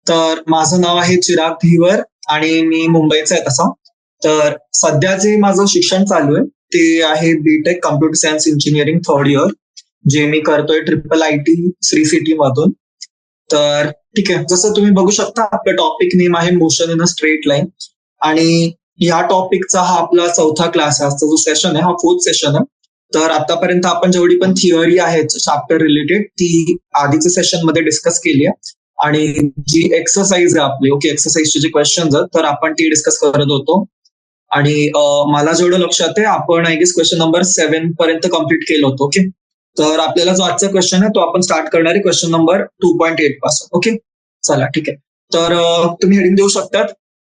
तर माझं नाव आहे चिराग धीवर आणि मी मुंबईचा आहे तसा. तर सध्या जे माझं शिक्षण चालू आहे ते आहे BTech computer science engineering third year, जे मी करतोय IIIT श्री सिटी मधून. तर ठीक आहे, जसं तुम्ही बघू शकता आपलं टॉपिक नेम आहे motion in a straight line, आणि या टॉपिकचा हा आपला चौथा क्लास आहे. आजचा जो सेशन आहे हा 4th सेशन आहे. तर आतापर्यंत आपण जेवढी पण थिअरी आहे चॅप्टर रिलेटेड ती आधीच्या सेशन मध्ये डिस्कस केली आहे, आणि जी एक्सरसाइज आहे आपली, ओके, एक्सरसाइजचे जे क्वेश्चन आहेत तर आपण ती डिस्कस करत होतो. आणि मला जेवढं लक्षात आहे आपण आय गेस क्वेश्चन नंबर 7 पर्यंत कम्प्लीट केलं होतं. ओके, तर आपल्याला जो आजचा क्वेश्चन आहे तो आपण स्टार्ट करणार आहे क्वेश्चन नंबर 2.8 पासून. ओके, चला ठीक आहे. तर तुम्ही हेडिंग देऊ शकतात.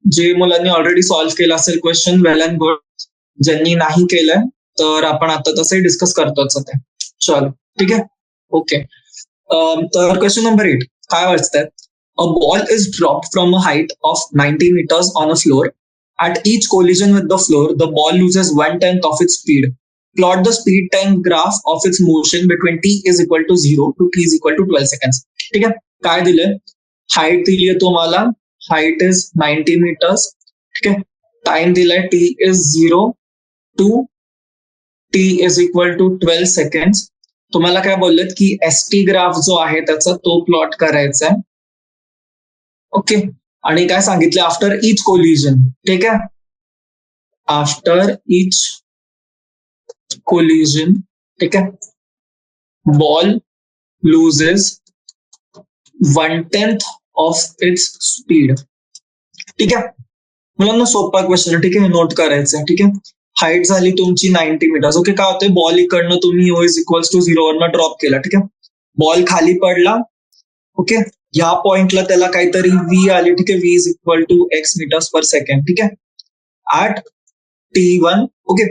जे मुलांनी ऑलरेडी सॉल्व्ह केलं असेल क्वेश्चन वेल अँड गुड, ज्यांनी नाही केलंय तर आपण आता तसंही डिस्कस करतोच ते. चलो ठीक आहे. ओके, तर क्वेश्चन नंबर 8 काय वाचतंय? A ball is dropped from a height of 90 meters on a floor. At each collision with the floor, the ball loses 1/10 of its speed. Plot the speed time graph of its motion between t is equal to 0 to t is equal to 12 seconds. ठीक आहे, काय दिलंय? Height दिली आहे तुम्हाला, height is 90 meters. ठीक आहे, time दिलाय t is 0 to t is equal to 12 seconds. तुम्हाला काय बोललेत की ST ग्राफ जो आहे त्याचा तो प्लॉट करायचा आहे. ओके, आणि काय सांगितलं? आफ्टर इच कोलिजन. ठीक आहे, आफ्टर इच कोलिजन, ठीक आहे, ball loses 1/10 of its speed. ठीक आहे, मुलांना सोपा क्वेश्चन आहे. ठीक आहे, नोट करायचं आहे. ठीक आहे, हाईट झाली तुमची 90 meters. ओके, काय होतंय? बॉल इकडनं तुम्ही O is equals to 0 वरनं ड्रॉप केला. ठीक आहे, बॉल खाली पडला. ओके, या पॉइंटला त्याला काहीतरी V आली. ठीक आहे, V is equal to x meters per second. ठीक आहे, ऍट T1. ओके,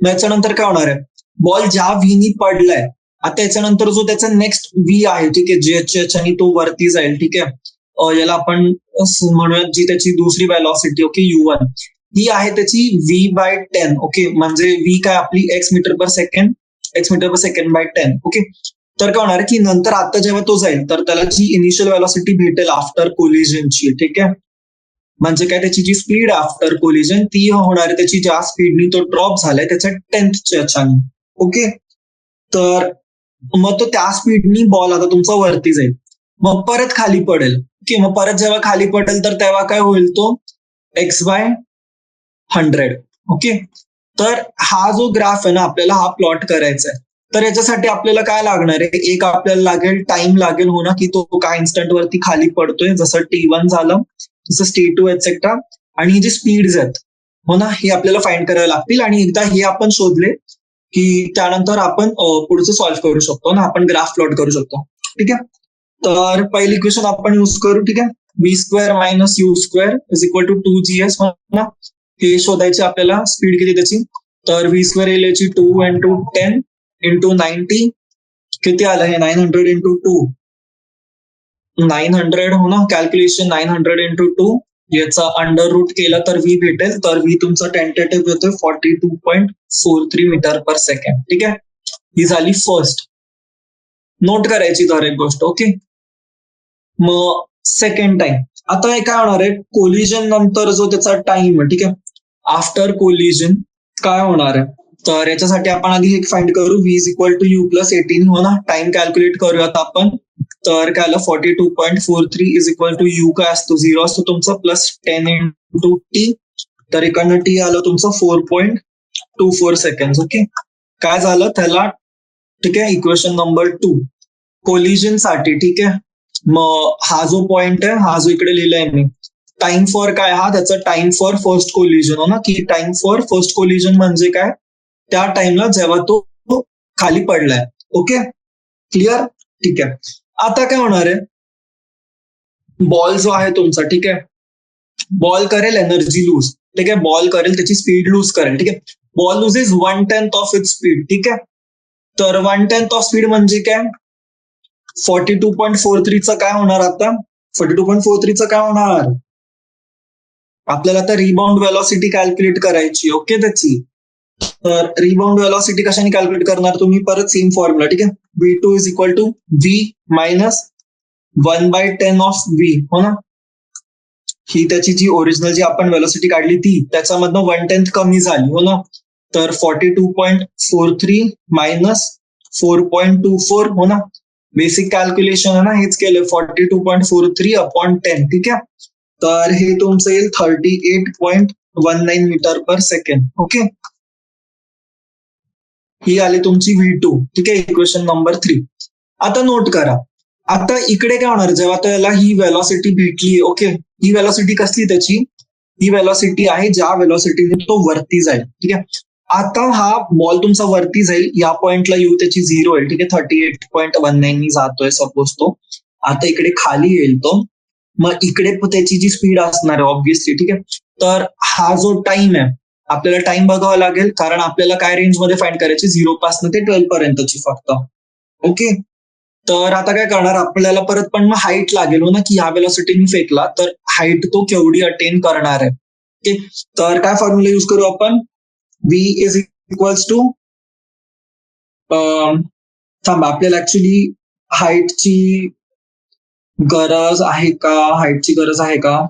याच्यानंतर काय होणार आहे? बॉल ज्या V नी पडलाय, आता याच्यानंतर जो त्याचा नेक्स्ट V आहे, ठीक आहे, ज्याच्याने तो वरती जाईल. ठीक आहे, याला आपण म्हणूयात जी त्याची दुसरी वेलॉसिटी, ओके, U1, ही आहे त्याची V/10. ओके, म्हणजे V काय आपली x meter per second by 10. Okay, तर काय होणार की नंतर आता जेव्हा तो जाईल तर त्याला जी इनिशियल वेलॉसिटी भेटेल आफ्टर कोलिजनची, ठीक आहे, म्हणजे काय त्याची जी स्पीड आफ्टर कोलिजन ती होणार आहे त्याची ज्या स्पीडनी तो ड्रॉप झालाय त्याच्या 10th. ओके, तर मग तो त्या स्पीडनी बॉल आता तुमचा वरती जाईल, मग परत खाली पडेल. ओके, मग परत जेव्हा खाली पडेल तर तेव्हा काय होईल? तो x/100. ओके, तर हा जो ग्राफ आहे ना आपल्याला हा प्लॉट करायचा आहे. तर याच्यासाठी आपल्याला काय लागणार आहे? एक आपल्याला लागेल टाइम लागेल, हो ना, की तो काय इन्स्टंट वरती खाली पडतोय, जसं T1 झालं तसं T2 एक्सेट्रा, आणि जे स्पीड्स आहेत, हो ना, हे आपल्याला फाइंड करायला लागतील. आणि एकदा हे आपण शोधले की त्यानंतर आपण पुढचं सॉल्व्ह करू शकतो ना, आपण ग्राफ प्लॉट करू शकतो. ठीक आहे, तर पहिली इक्वेशन आपण यूज करू. ठीक आहे, v² - u² is equal to 2gs. हो ना, हे शोधायचे आपल्याला स्पीड किती त्याची. तर v² येईल याची 2 × 10 × 90. किती आलं हे? 900 × 2. 900, हो ना, कॅल्क्युलेशन 900 × 2, याचा अंडर रूट केला तर V भेटेल. तर V तुमचा टेंटेटिव्ह येतोय 42.43 मीटर पर सेकंड. ठीक आहे, ही झाली फर्स्ट. नोट करायची तर एक गोष्ट. ओके, मग सेकंड टाइम आता हे काय होणार आहे? कोलिजन नंतर जो त्याचा टाइम आहे, ठीक आहे, आफ्टर कोलिजन काय होणार आहे? तर याच्यासाठी आपण आधी एक फाइंड करू. V is equal to U + 18. हो ना, टाइम कॅल्क्युलेट करूयात आपण. तर काय आलं? 42.43 इज इक्वल टू U काय असतो? 0 असतो तुमचा, +10 × t. तर इकडनं t आलं तुमचं 4.24 सेकंड. ओके, काय झालं त्याला? ठीक आहे, इक्वेशन नंबर 2 कोलिजन साठी. ठीक आहे, मग हा जो पॉइंट आहे, हा जो इकडे लिहिलाय मी, टाइम फॉर काय? हा त्याचा टाइम फॉर फर्स्ट कोलिजन. हो ना, की टाइम फॉर फर्स्ट कोलिजन म्हणजे काय? त्या टाइमला जेव्हा तो खाली पडलाय. Okay, clear? ठीक आहे, आता काय होणार आहे? बॉल जो आहे तुमचा, ठीक आहे, बॉल करेल एनर्जी लूज. ठीक आहे, बॉल करेल त्याची स्पीड लूज करेल. ठीक आहे, ball loses 1/10 of its speed. ठीक आहे, तर 1/10 ऑफ स्पीड म्हणजे काय? 42.43 काय होणार? आता 42.43 काय होणार? आपल्याला आता रिबाउंड वेलॉसिटी कॅल्क्युलेट करायची. ओके, त्याची. तर रिबाउंड वेलॉसिटी कशाने कॅल्क्युलेट करणार तुम्ही? परत सेम फॉर्म्युला. ठीक आहे, V2 is equal to V - 1/10 of V. हो ना, ही त्याची जी ओरिजिनल जी आपण व्हेलॉसिटी काढली ती त्याच्यामधनं 1/10 कमी झाली हो ना. तर 42.43 मायनस 4.24 हो ना. बेसिक कॅल्क्युलेशन आहे ना, हेच केलं 42.43 अपॉन 10. ठीक आहे. तर हे तुमचं येईल 38.19 मीटर पर सेकंड. ओके. ही आली तुमची V2. ठीक आहे, इक्वेशन नंबर 3. आता नोट करा, आता इकडे काय होणार जेव्हा त्याला ही व्हेलॉसिटी भेटली. ओके, ही व्हेलॉसिटी कसली त्याची, ही व्हेलॉसिटी आहे ज्या व्हेलॉसिटीने तो वरती जाईल. ठीक आहे. आता हा बॉल तुमचा वरती जाईल, या पॉइंटला येऊ त्याची 0 होईल. ठीक आहे, 38.19 नी जातोय सपोज तो. आता इकडे खाली येईल तो, मग इकडे त्याची जी स्पीड असणार आहे ऑब्व्हियसली. ठीक आहे. तर हा जो टाइम आहे, आपल्याला टाइम बघावा लागेल, कारण आपल्याला काय रेंज मध्ये फाइंड करायची, 0 पासून ते 12 पर्यंतची फक्त. ओके. तर आता काय करणार, आपल्याला परत पण मग हाईट लागेल हो ना, की ह्या व्हेलॉसिटीने फेकला तर हाईट तो केवढी अटेन करणार आहे. ओके. तर काय फॉर्म्युला युज करू आपण, V इज इक्वल्स टू, थांबा आपल्याला ऍक्च्युली हाईटची गरज आहे का, हाईटची गरज आहे का,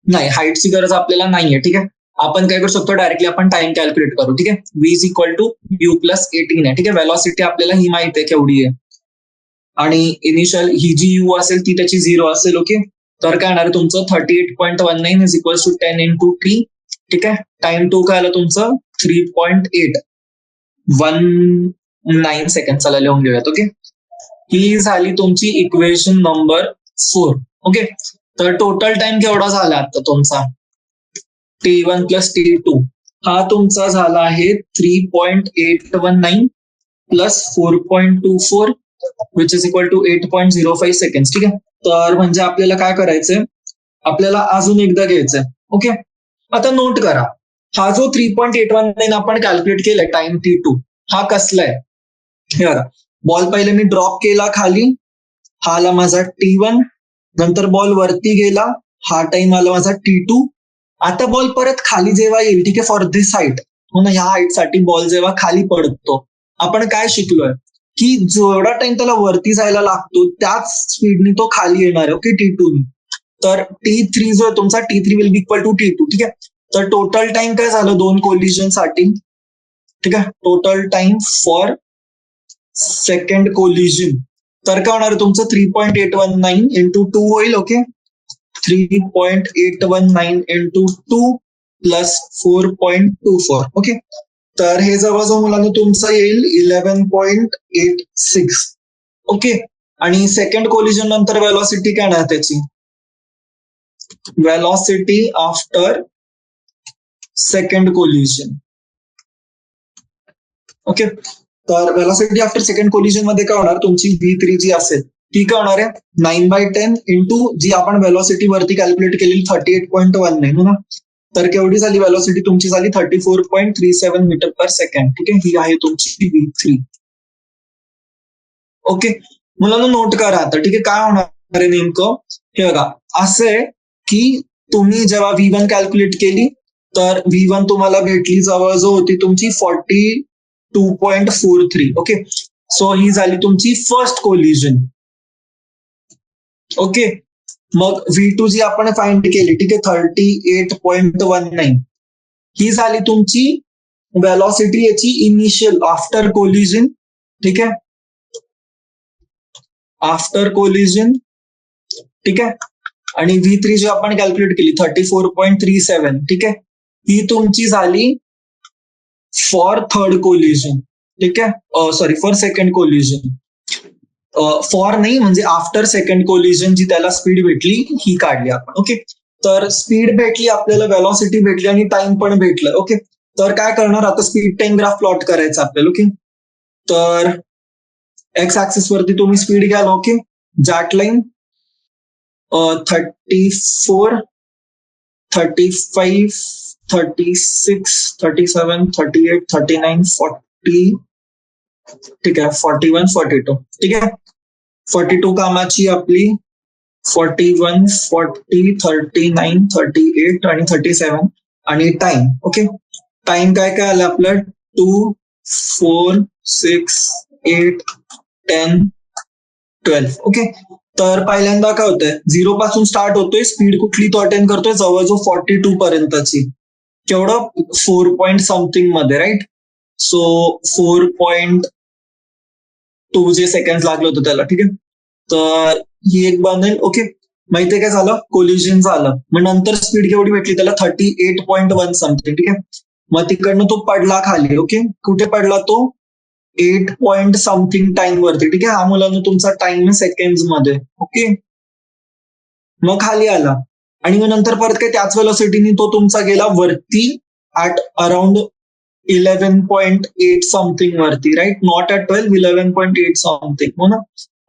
नाही हाईटची गरज आपल्याला नाहीये. ठीक आहे. आपण काय करू शकतो, डायरेक्टली आपण टाइम कॅल्क्युलेट करू. ठीक आहे. V is equal to U plus 18 आहे. ठीक आहे. व्हेलॉसिटी आपल्याला ही माहिती आहे केवढी आहे, आणि इनिशियल ही जी U असेल ती त्याची 0 असेल. ओके. तर काय येणार तुमचं 38.19 is equal to 10 into t. ठीक आहे. टाइम टू काय आलं तुमचं 3.819 सेकंड. चला लिहून घेऊयात. ओके. ही झाली तुमची इक्वेशन नंबर 4. ओके. तर टोटल टाइम केवढा झाला आता तुमचा, T1 प्लस T2 हा तुमचा झाला आहे 3.819 plus 4.24 which is equal to 8.05 second. ठीक आहे. तर म्हणजे आपल्याला काय करायचंय, आपल्याला अजून एकदा घ्यायचंय. ओके. आता नोट करा, हा जो 3.819 आपण कॅल्क्युलेट केलाय टाइम T2 हा कसला आहे. हे बघा, बॉल पहिले मी ड्रॉप केला खाली, हा आला माझा T1, नंतर बॉल वरती गेला, हा टाइम आला माझा T2. आता बॉल परत खाली जेव्हा येईल, ठीक आहे, फॉर दिस हाईट हो ना, ह्या हाईट साठी बॉल जेव्हा खाली पडतो, आपण काय शिकलोय की जेवढा टाइम त्याला वरती जायला लागतो त्याच स्पीडने तो खाली येणार आहे. ओके. T2 नी. तर T3 जो आहे तुमचा, T3 will be equal to T2. ठीक आहे. तर टोटल टाइम काय झालं दोन कोलिजन साठी. ठीक आहे. Total time for second collision तर काय होणार तुमचं 3.819 इंटू 2 होईल. ओके. 3.819 into 2 plus 4.24. ओके. तर हे जवळजवळ मुलांना तुमचं येईल 11.86. ओके. आणि सेकंड कोलिजन नंतर वेलॉसिटी काय ना त्याची, velocity after second collision. Okay. तर वेलॉसिटी आफ्टर सेकंड कोलिजन मध्ये काय होणार तुमची V3 जी असेल ती काय होणार आहे 9/10 इंटू जी आपण वेलॉसिटी वरती कॅल्क्युलेट केलेली 38.19 ना, तर केवढी झाली वेलॉसिटी तुमची झाली 34.37 मीटर पर सेकंड. ठीक आहे. ही आहे तुमची V3. ओके. मुलांना नोट करा आता. ठीक आहे. काय होणार आहे नेमकं, हे बघा असं आहे की तुम्ही जेव्हा V1 कॅल्क्युलेट केली तर V1 तुम्हाला भेटली जवळजवळ होती तुमची 42.43. ओके. सो ही झाली तुमची फर्स्ट कोलिजन. ओके. मग V2 जी आपण फाइंड केली, ठीक आहे, 38.19 ही झाली तुमची वेलॉसिटी याची इनिशियल आफ्टर कोलिजन. ठीक आहे, आफ्टर कोलिजन. ठीक आहे. आणि V3 जी आपण कॅल्क्युलेट केली 34.37. ठीक आहे, ही तुमची झाली फॉर थर्ड कोलिजन. ठीक आहे, sorry for second collision. For नाही म्हणजे आफ्टर सेकंड कोलिजन जी त्याला स्पीड भेटली ही काढली आपण. ओके. तर स्पीड भेटली आपल्याला, वेलॉसिटी भेटली आणि टाइम पण भेटलं. ओके. तर काय करणार आता, स्पीड टाइम ग्राफ प्लॉट करायचा आपल्याला. ओके. तर एक्स ऍक्सिस वरती तुम्ही स्पीड घ्याल. ओके. Jet line 34, 35, 36, 37, 38, 39, 40. ठीक आहे, 41, 42. ठीक आहे. 42 कामाची आपली 41, 40, 39, 38 आणि 37 आणि टाइम. ओके. टाइम काय काय आलं आपलं 2, 4, 6, 8, 10, 12. ओके. तर पहिल्यांदा काय होतंय, 0 पासून स्टार्ट होतोय, स्पीड कुठली तो अटेंड करतोय, जवळजवळ 42 पर्यंतची. केवढं, 4 पॉईंट समथिंग मध्ये, राईट. सो 4.2 जे सेकंड लागलं होतं त्याला, ठीक आहे. तर ही एक बनेल. ओके, माहितीये काय झालं, कोलिजन झालं. मग नंतर स्पीड केवढी भेटली त्याला, 38.1 समथिंग, ठीक आहे. मग तिकडनं तो पडला खाली. ओके, कुठे पडला तो, 8 पॉईंट समथिंग टाइम वरती, ठीक आहे. हा मुलांना तुमचा टाइम सेकंड मध्ये. ओके, मग खाली आला आणि मग नंतर परत काय त्याच वेलोसिटीने तो तुमचा गेला वरती ऍट अराउंड 11.8 समथिंग वरती, राईट. नॉट ऍट 12, 11.8 समथिंग, हो ना.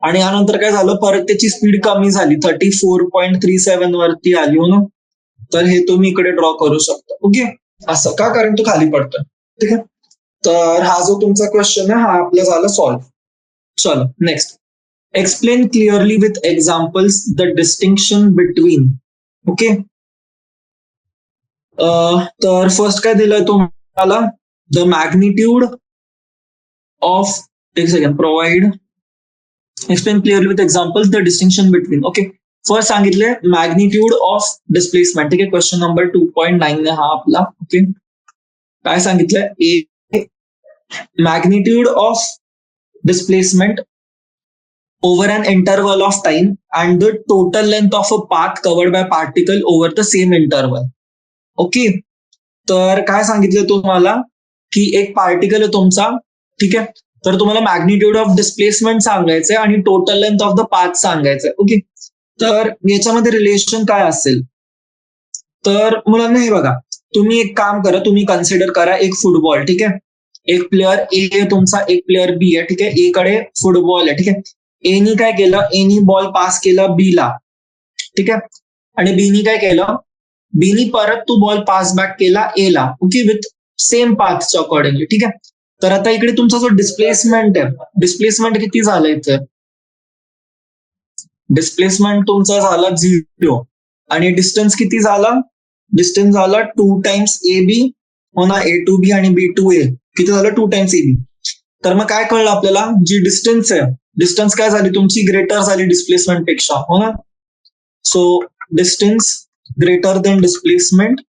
आणि यानंतर काय झालं, परत त्याची स्पीड कमी झाली, 34.37 वरती आली, हो ना. तर हे तुम्ही इकडे ड्रॉ करू शकता. ओके, असं का, कारण तो खाली पडतोय, ठीक आहे. तर हा जो तुमचा क्वेश्चन आहे हा आपला झाला सॉल्व्ह. चलो next, explain clearly with examples the distinction between. Okay, तर फर्स्ट काय दिलंय तुम्हाला, द मॅग्निट्यूड ऑफ, एक second, provide, explain clearly with examples the distinction between. Okay, first सांगितले मॅग्निट्यूड ऑफ डिस्प्लेसमेंट, ठीक आहे. क्वेश्चन नंबर 2.9 हा आपला. ओके, काय सांगितलंय, a magnitude of displacement over an interval of time and the total length of a path covered by particle over the same interval. Okay, तर काय सांगितलं तुम्हाला की एक पार्टिकल आहे तुमचा, ठीक आहे. तर तुम्हाला मॅग्निट्यूड ऑफ डिस्प्लेसमेंट सांगायचंय आणि total length of the path सांगायचंय. ओके, तर याच्यामध्ये रिलेशन काय असेल, तर मुलांना हे बघा, तुम्ही एक काम करा, तुम्ही कन्सिडर करा एक फुटबॉल, ठीक आहे. एक प्लेअर ए आहे तुमचा, एक प्लेअर बी आहे, ठीक आहे. ए कडे फुटबॉल आहे, ठीक आहे. एनी काय केलं, एनी बॉल पास केला बी ला, ठीक आहे. आणि बीनी काय केलं, बीनी परत तो बॉल पास बॅक केला ए ला. ओके, विथ सेम पाथच्या अकॉर्डिंगली, ठीक आहे. तर आता इकडे तुमचा जो डिस्प्लेसमेंट आहे, डिस्प्लेसमेंट किती झालं इथे, डिस्प्लेसमेंट तुमचा झाला 0 आणि डिस्टन्स किती झाला, डिस्टन्स झाला 2 टाइम्स ए बी, हो ना. ए टू बी आणि बी टू ए किती झालं, 2 टाइम्स ए बी. तर मग काय कळलं आपल्याला, जी डिस्टन्स आहे, डिस्टन्स काय झाली तुमची, ग्रेटर झाली डिस्प्लेसमेंट पेक्षा, हो ना. So distance greater than displacement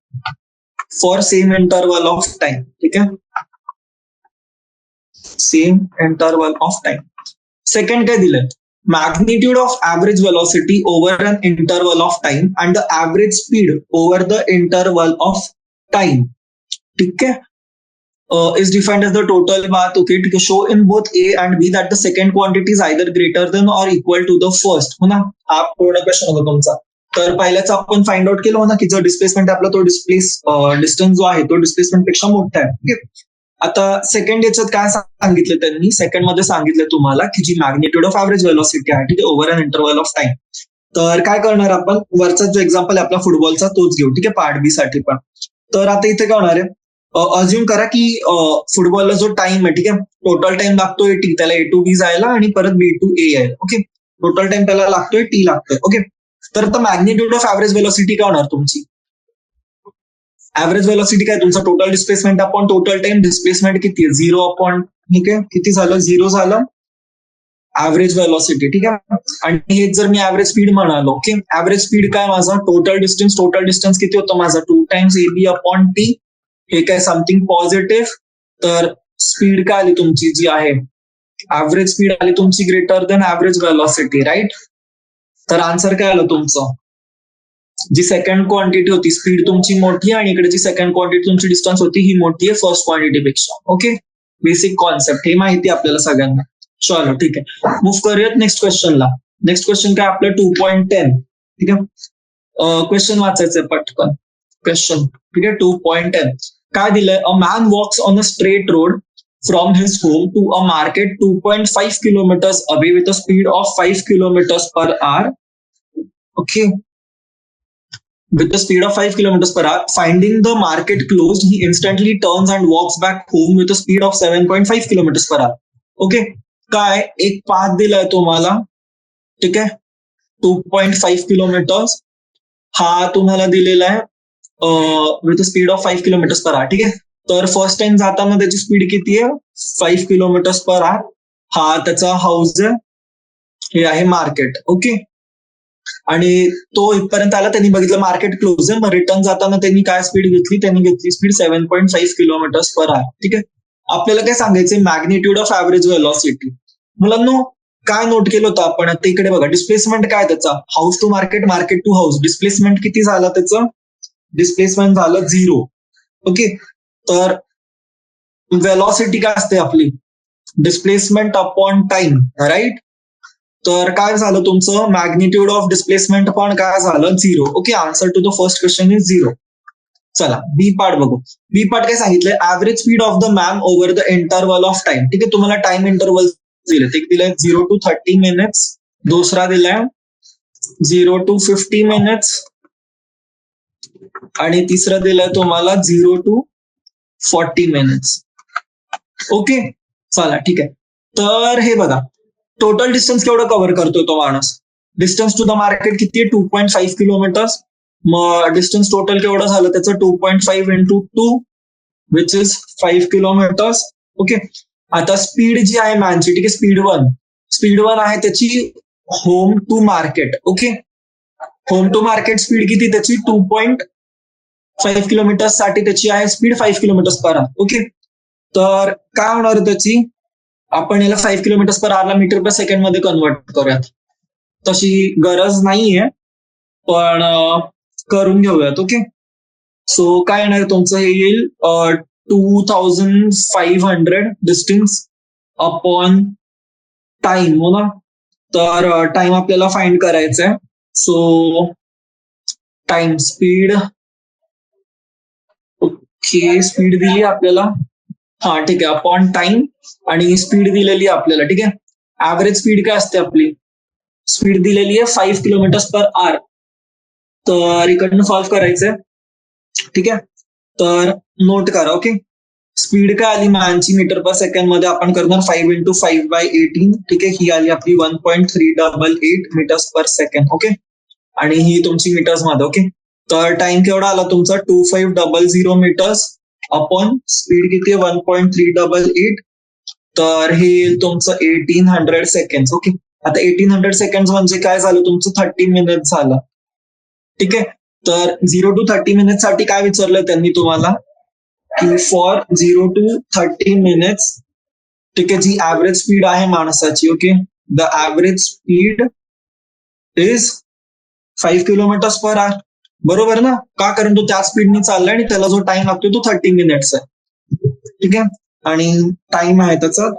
for same interval of time, ठीक आहे. Same interval of time. Second काय दिलं, magnitude of average velocity over an interval of time and the average speed over the interval of time, ठीक आहे. Is defined as the total path. Okay, to show in both A and B that the second quantity is either greater than or equal to the first, हो ना. हा पूर्ण question होता तुमचा. तर पहिल्याच आपण फाइंड आउट केलं, हो ना, की जो डिस्प्लेसमेंट आपला तो डिस्टन्स जो आहे तो डिस्प्लेसमेंट पेक्षा मोठा आहे. ओके, आता सेकंड याच्यात काय सांगितलं त्यांनी, सेकंड मध्ये सांगितलं तुम्हाला की जी मॅग्निट्यूड ऑफ ऍव्हरेज वेलॉसिटी आहे, ठीक आहे, over an interval of time. तर काय करणार आपण, वरचा जो एक्झाम्पल आहे आपला फुटबॉलचा तोच घेऊ, ठीक आहे, पार्ट बी साठी पण. तर आता इथे काय होणार आहे, अज्युम करा की फुटबॉलला जो टाइम आहे, ठीक आहे, टोटल टाइम लागतोय टी, त्याला ए टू बी जायला आणि परत बी टू ए यायला. ओके, टोटल टाइम त्याला लागतोय टी लागतोय. ओके, तर आता मॅग्निट्यूड ऑफ ऍव्हरेज वेलॉसिटी काय होणार तुमची, ऍव्हरेज वेलॉसिटी काय तुमचा total displacement upon total time, displacement किती आहे 0 अपॉन, ठीक आहे, किती झालं 0 झालं ऍव्हरेज वेलॉसिटी, ठीक आहे. आणि हे जर मी ऍव्हरेज स्पीड म्हणालो, ओके, ऍव्हरेज स्पीड काय माझा, टोटल डिस्टन्स किती होतं माझा 2 times A B upon T, हे काय समथिंग पॉझिटिव्ह. तर स्पीड काय आली तुमची जी आहे, ऍव्हरेज स्पीड आली तुमची greater than average velocity, right. तर आन्सर काय आलं तुमचं, जी सेकंड क्वांटिटी होती स्पीड तुमची मोठी आणि इकडे जी सेकंड क्वांटिटी तुमची डिस्टन्स होती ही मोठी आहे फर्स्ट क्वांटिटी पेक्षा. ओके, बेसिक कॉन्सेप्ट हे माहिती आपल्याला सगळ्यांना. चलो ठीक आहे, मूव्ह करूयात नेक्स्ट क्वेश्चनला. नेक्स्ट क्वेश्चन काय आपलं 2.10, ठीक आहे. क्वेश्चन वाचायचंय पटकन क्वेश्चन, ठीक आहे. 2.10 काय दिलंय, a man walks on a straight road from his home to a market 2.5 kilometres away with a speed of 5 kilometres per hour. Okay, with the speed of 5 kilometers per hour. Finding the market closed, he instantly turns and walks back home with a speed of 7.5 kilometers per hour. Okay, काय एक path दिलाय तुम्हाला, ठीक आहे, 2.5 kilometres हा तुम्हाला दिलेला आहे with speed of 5 kilometres per आवर, ठीक आहे. तर फर्स्ट टाइम जाताना त्याची स्पीड किती आहे 5 किलोमीटर्स पर आवर. हा त्याचा हाऊस आहे हे आहे मार्केट. ओके. आणि तो इथपर्यंत आला, त्यांनी बघितलं मार्केट क्लोज आहे, मग रिटर्न जाताना त्यांनी काय स्पीड घेतली, त्यांनी घेतली स्पीड 7.5 किलोमीटर पर आवर. ठीक आहे. आपल्याला काय सांगायचंय, मॅग्निट्यूड ऑफ ऍव्हरेज व्हेलॉसिटी. मुलांनो काय नोट केलं होतं आपण, आता इकडे बघा डिस्प्लेसमेंट काय त्याचा, house to market, market to house. Displacement किती झालं त्याचं, डिस्प्लेसमेंट झालं 0. ओके. तर व्हेलॉसिटी काय असते आपली, डिस्प्लेसमेंट अपॉन टाइम, राईट. तर काय झालं तुमचं, मॅग्निट्यूड ऑफ डिस्प्लेसमेंट पण काय झालं 0. Okay. Answer to the first question is 0. चला बी पार्ट बघू. बी पार्ट काय सांगितलंय, average speed of the man over the interval of time. ठीक आहे. तुम्हाला टाइम इंटरवल दिले, एक दिलाय 0 to 30 मिनिट्स, दुसरा दिलाय 0 to 50 मिनिट्स, आणि तिसरा दिलाय तुम्हाला 0 to 40 मिनिट्स. ओके. चला ठीक आहे. तर हे बघा, टोटल डिस्टन्स केवढं कव्हर करतोय तो माणूस, डिस्टन्स टू द मार्केट किती आहे, 2.5 किलोमीटर्स. मग डिस्टन्स टोटल केवढं झालं त्याचं, 2.5 into 2 which is 5 kilometres. Okay. आता स्पीड जी आहे मॅनची, ठीक आहे, स्पीड वन आहे त्याची home to market. Okay. Home to market speed किती त्याची, 2.5 किलोमीटर्स साठी त्याची आहे speed 5 kilometres per hour. Okay. तर काय होणार त्याची, आपण याला 5 किलोमीटर्स पर आवरला मीटर पर सेकंड मध्ये कन्वर्ट करूयात. तशी गरज नाहीये, पण करून घेऊयात. ओके. सो काय येणार तुमचं, हे येईल 2500 डिस्टन्स अपॉन टाइम, हो ना. तर टाइम आपल्याला फाइंड करायचं आहे. So time speed, okay, speed दिली आपल्याला, हा ठीक आहे, अपॉन टाइम आणि स्पीड दिलेली आपल्याला. ठीक आहे. ऍव्हरेज स्पीड काय असते आपली, स्पीड दिलेली आहे 5 किलोमीटर पर आवर. तर इकडनं सॉल्व्ह करायचंय. ठीक आहे. तर नोट करा. ओके. स्पीड काय आली मॅनची मीटर पर सेकंड मध्ये, आपण करणार 5 into 5/18. ठीक आहे. ही आली आपली 1.388 मीटर्स पर सेकंड. ओके. आणि ही तुमची मीटर्स मध्ये. ओके. तर टाइम केवढा आला तुमचा, 2500 मीटर्स अपॉन स्पीड किती आहे 1.388. तर हे तुमचं 1800 सेकंड. ओके. आता 1800 सेकंड म्हणजे काय झालं तुमचं, 30 मिनिट झालं. ठीक आहे. तर 0 to 30 मिनिट साठी काय विचारलं त्यांनी तुम्हाला, की फॉर 0 to 30 मिनिट्स, ठीक आहे, जी ऍव्हरेज स्पीड आहे माणसाची. Okay. The average speed is 5 kilometre per hour. बरोबर ना, का, कारण तो त्या स्पीडने चाललाय आणि त्याला जो टाइम लागतोय तो 30 मिनिट्स आहे. ठीक आहे. आणि टाइम आहे त्याचा,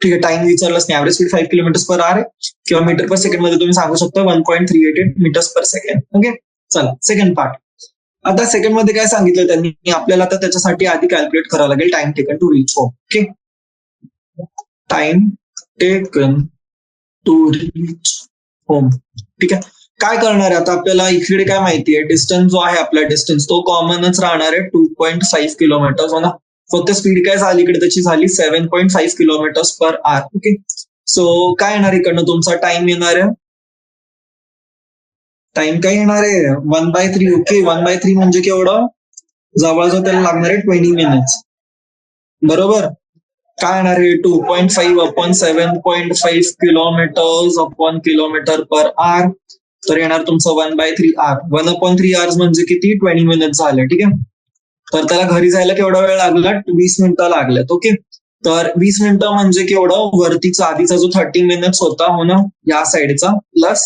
ठीक आहे, टाइम विचारलंच नाही. Average speed 5 kilometre per hour आहे, किंवा मीटर पर सेकंड मध्ये तुम्ही सांगू शकता 1.388 मीटर्स पर सेकंड. ओके. चला सेकंड पार्ट. आता सेकंड मध्ये काय सांगितलं त्यांनी, आपल्याला आता त्याच्यासाठी आधी कॅल्क्युलेट करावं लागेल time taken to reach home. Okay. Time taken to reach home. ठीक आहे. काय करणार आहे आता, आपल्याला इकडे काय माहिती आहे, डिस्टन्स जो आहे आपला, डिस्टन्स तो कॉमनच राहणार आहे 2.5 किलोमीटर, हो ना. फक्त स्पीड काय झाली इकडे त्याची, झाली 7.5 किलोमीटर पर आवर. ओके. सो काय येणार इकडनं तुमचा टाइम येणार आहे, टाइम काय येणार आहे 1/3. ओके. 1/3 म्हणजे केवढं, जवळजवळ त्याला लागणार आहे 20 मिनिट्स. बरोबर. काय येणार आहे 2.5 upon 7.5 kilometre upon kilometre per hour. तर येणार तुमचं 1/3 आवर. 1/3 आवर्स म्हणजे किती, 20 मिनिट्स झाले. ठीक आहे. तर त्याला घरी जायला केवढा वेळ लागला, 20 मिनिटं लागल्यात. ओके. तर 20 मिनिटं म्हणजे केवढं, वरतीचा आधीचा जो 30 मिनिट्स होता, हो ना, या साईडचा, प्लस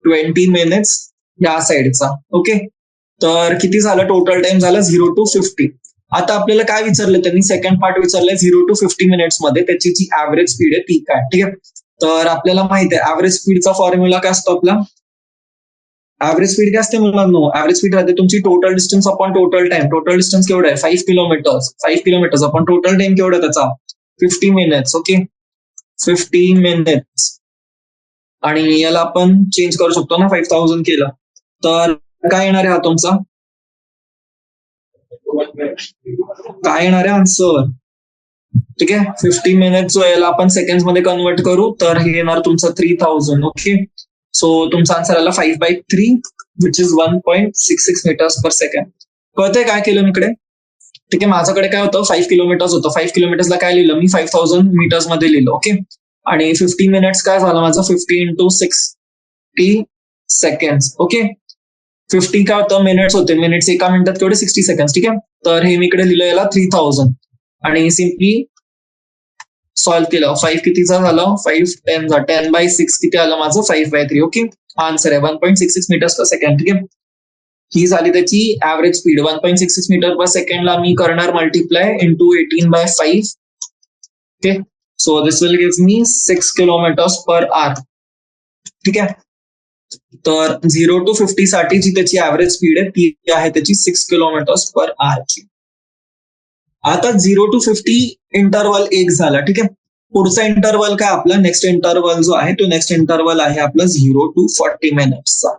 20 मिनिट्स या साईडचा. ओके. तर किती झालं, टोटल टाइम झाला 0 to 50. आता आपल्याला काय विचारलं त्यांनी, सेकंड पार्ट विचारलंय 0 to 50 मिनिट्स मध्ये त्याची जी ऍव्हरेज स्पीड आहे ती काय. ठीक आहे. तर आपल्याला माहिती आहे ऍव्हरेज स्पीडचा फॉर्म्युला काय असतो आपला, ऍव्हरेज स्पीड काय असते मुलांनो, ऍव्हरेज स्पीड राहते तुमची total distance upon total time. Total distance केवढा आहे 5 kilometres. 5 kilometres upon total time केवढा त्याचा 50 मिनिट्स. ओके. 50 मिनिट्स. आणि याला आपण चेंज करू शकतो ना, 5000 केलं तर काय येणार आहे हा तुमचा, काय येणार आहे आन्सर. ठीक आहे. 50 मिनिट जो याला आपण सेकंड मध्ये कन्वर्ट करू तर हे येणार तुमचं 3000. ओके. सो तुमचा आन्सर आला 5/3 which is 1.66 metres per second. कळतंय काय केलं मी इकडे. ठीक आहे. माझ्याकडे काय होतं 5 किलोमीटर्स होतं, 5 किलोमीटर्सला काय लिहिलं मी 5000 मीटर्स मध्ये लिहिलं. ओके. आणि 50 मिनिट्स काय झालं माझं 50 इंटू 60 सेकंड्स. ओके, 50 काय होतं मिनिट्स होते, मिनिट्स एका मिनिटात केवढे 60 सेकंड. ठीक आहे, तर हे मी इकडे लिहिलं याला 3000 आणि सिम्पली सॉल्व्ह केलं. 5 कितीचा झालं 5 10 10/6 किती आलं माझं 5/3. ओके, आन्सर आहे 1.66 मीटर्स पर सेकंड. ठीक आहे, ही झाली त्याची ऍव्हरेज स्पीड. 1.66 मीटर पर सेकंडला मी करणार multiply into 18/5. Okay, so this will give me 6 kilometres per आवर. ठीक आहे, तर 0 to 50 साठी जी त्याची ऍव्हरेज स्पीड आहे ती आहे त्याची 6 किलोमीटर्स पर आवर. आता 0 to 50 इंटरवल एक झाला. ठीक आहे, पुढचा इंटरवल काय आपला नेक्स्ट इंटरवल जो आहे तो नेक्स्ट इंटरवल आहे आपला 0 to 40 मिनिट्सचा.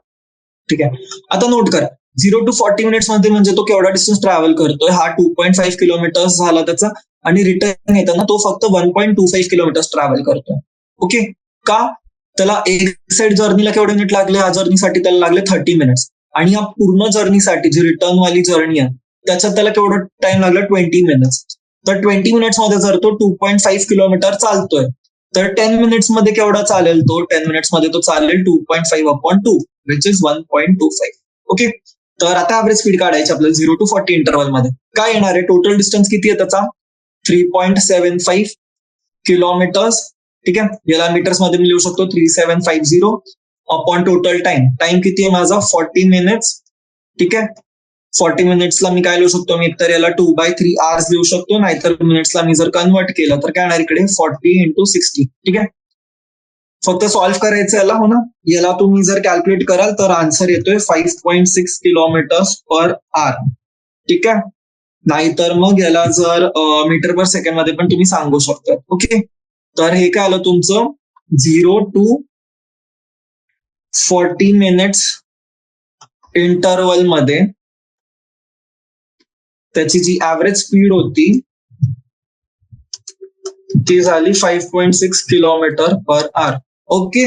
ठीक आहे, आता नोट करा 0 to 40 मिनिट्स मध्ये म्हणजे तो केवढा डिस्टन्स ट्रॅव्हल करतोय. हा 2.5 किलोमीटर्स झाला त्याचा आणि रिटर्न येताना तो फक्त 1.25 किलोमीटर्स ट्रॅव्हल करतोय. ओके, का त्याला एक साइड जर्नीला केवढे मिनिट लागले, या जर्नीसाठी त्याला लागले 30 मिनिट्स आणि या पूर्ण जर्नीसाठी जी रिटर्न वाली जर्नी आहे त्याच्यात त्याला केवढं टाइम लागला 20 मिनिट्स. तर 20 मिनिट्स मध्ये जर तो 2.5 किलोमीटर चालतोय तर 10 मिनिट्स मध्ये केवढा चालेल तो, 10 मिनिट्स मध्ये तो चालेल 2.5/2 विच इज 1.25. ओके, तर आता ऍव्हरेज स्पीड काढायची आपल्याला 0 to 40 इंटरवल मध्ये. काय येणार आहे, टोटल डिस्टन्स किती आहे त्याचा 3.75 किलोमीटर्स. ठीक आहे, याला मीटर्स मध्ये मी लिहू शकतो 3750 अपॉन टोटल टाइम. टाइम किती आहे माझा 40 मिनिट्स. ठीक आहे, 40 मिनिट्सला मी काय लिहू शकतो, मी तर याला 2/3 आवर्स लिहू शकतो, नाहीतर मिनिट्सला मी जर कन्वर्ट केलं तर काय येणार इकडे 40 इंटू 60. ठीक आहे, फक्त सॉल्व्ह करायचं याला, हो ना. याला तुम्ही जर कॅल्क्युलेट कराल तर आन्सर येतोय 5.6 किलोमीटर्स पर आवर. ठीक आहे, नाहीतर मग याला जर मीटर पर सेकंड मध्ये पण तुम्ही सांगू शकता. ओके, तर हे काय आलं तुमचं 0 to 40 मिनिट्स इंटरवल मध्ये त्याची जी ऍव्हरेज स्पीड होती ती झाली 5.6 किलोमीटर पर आवर. ओके,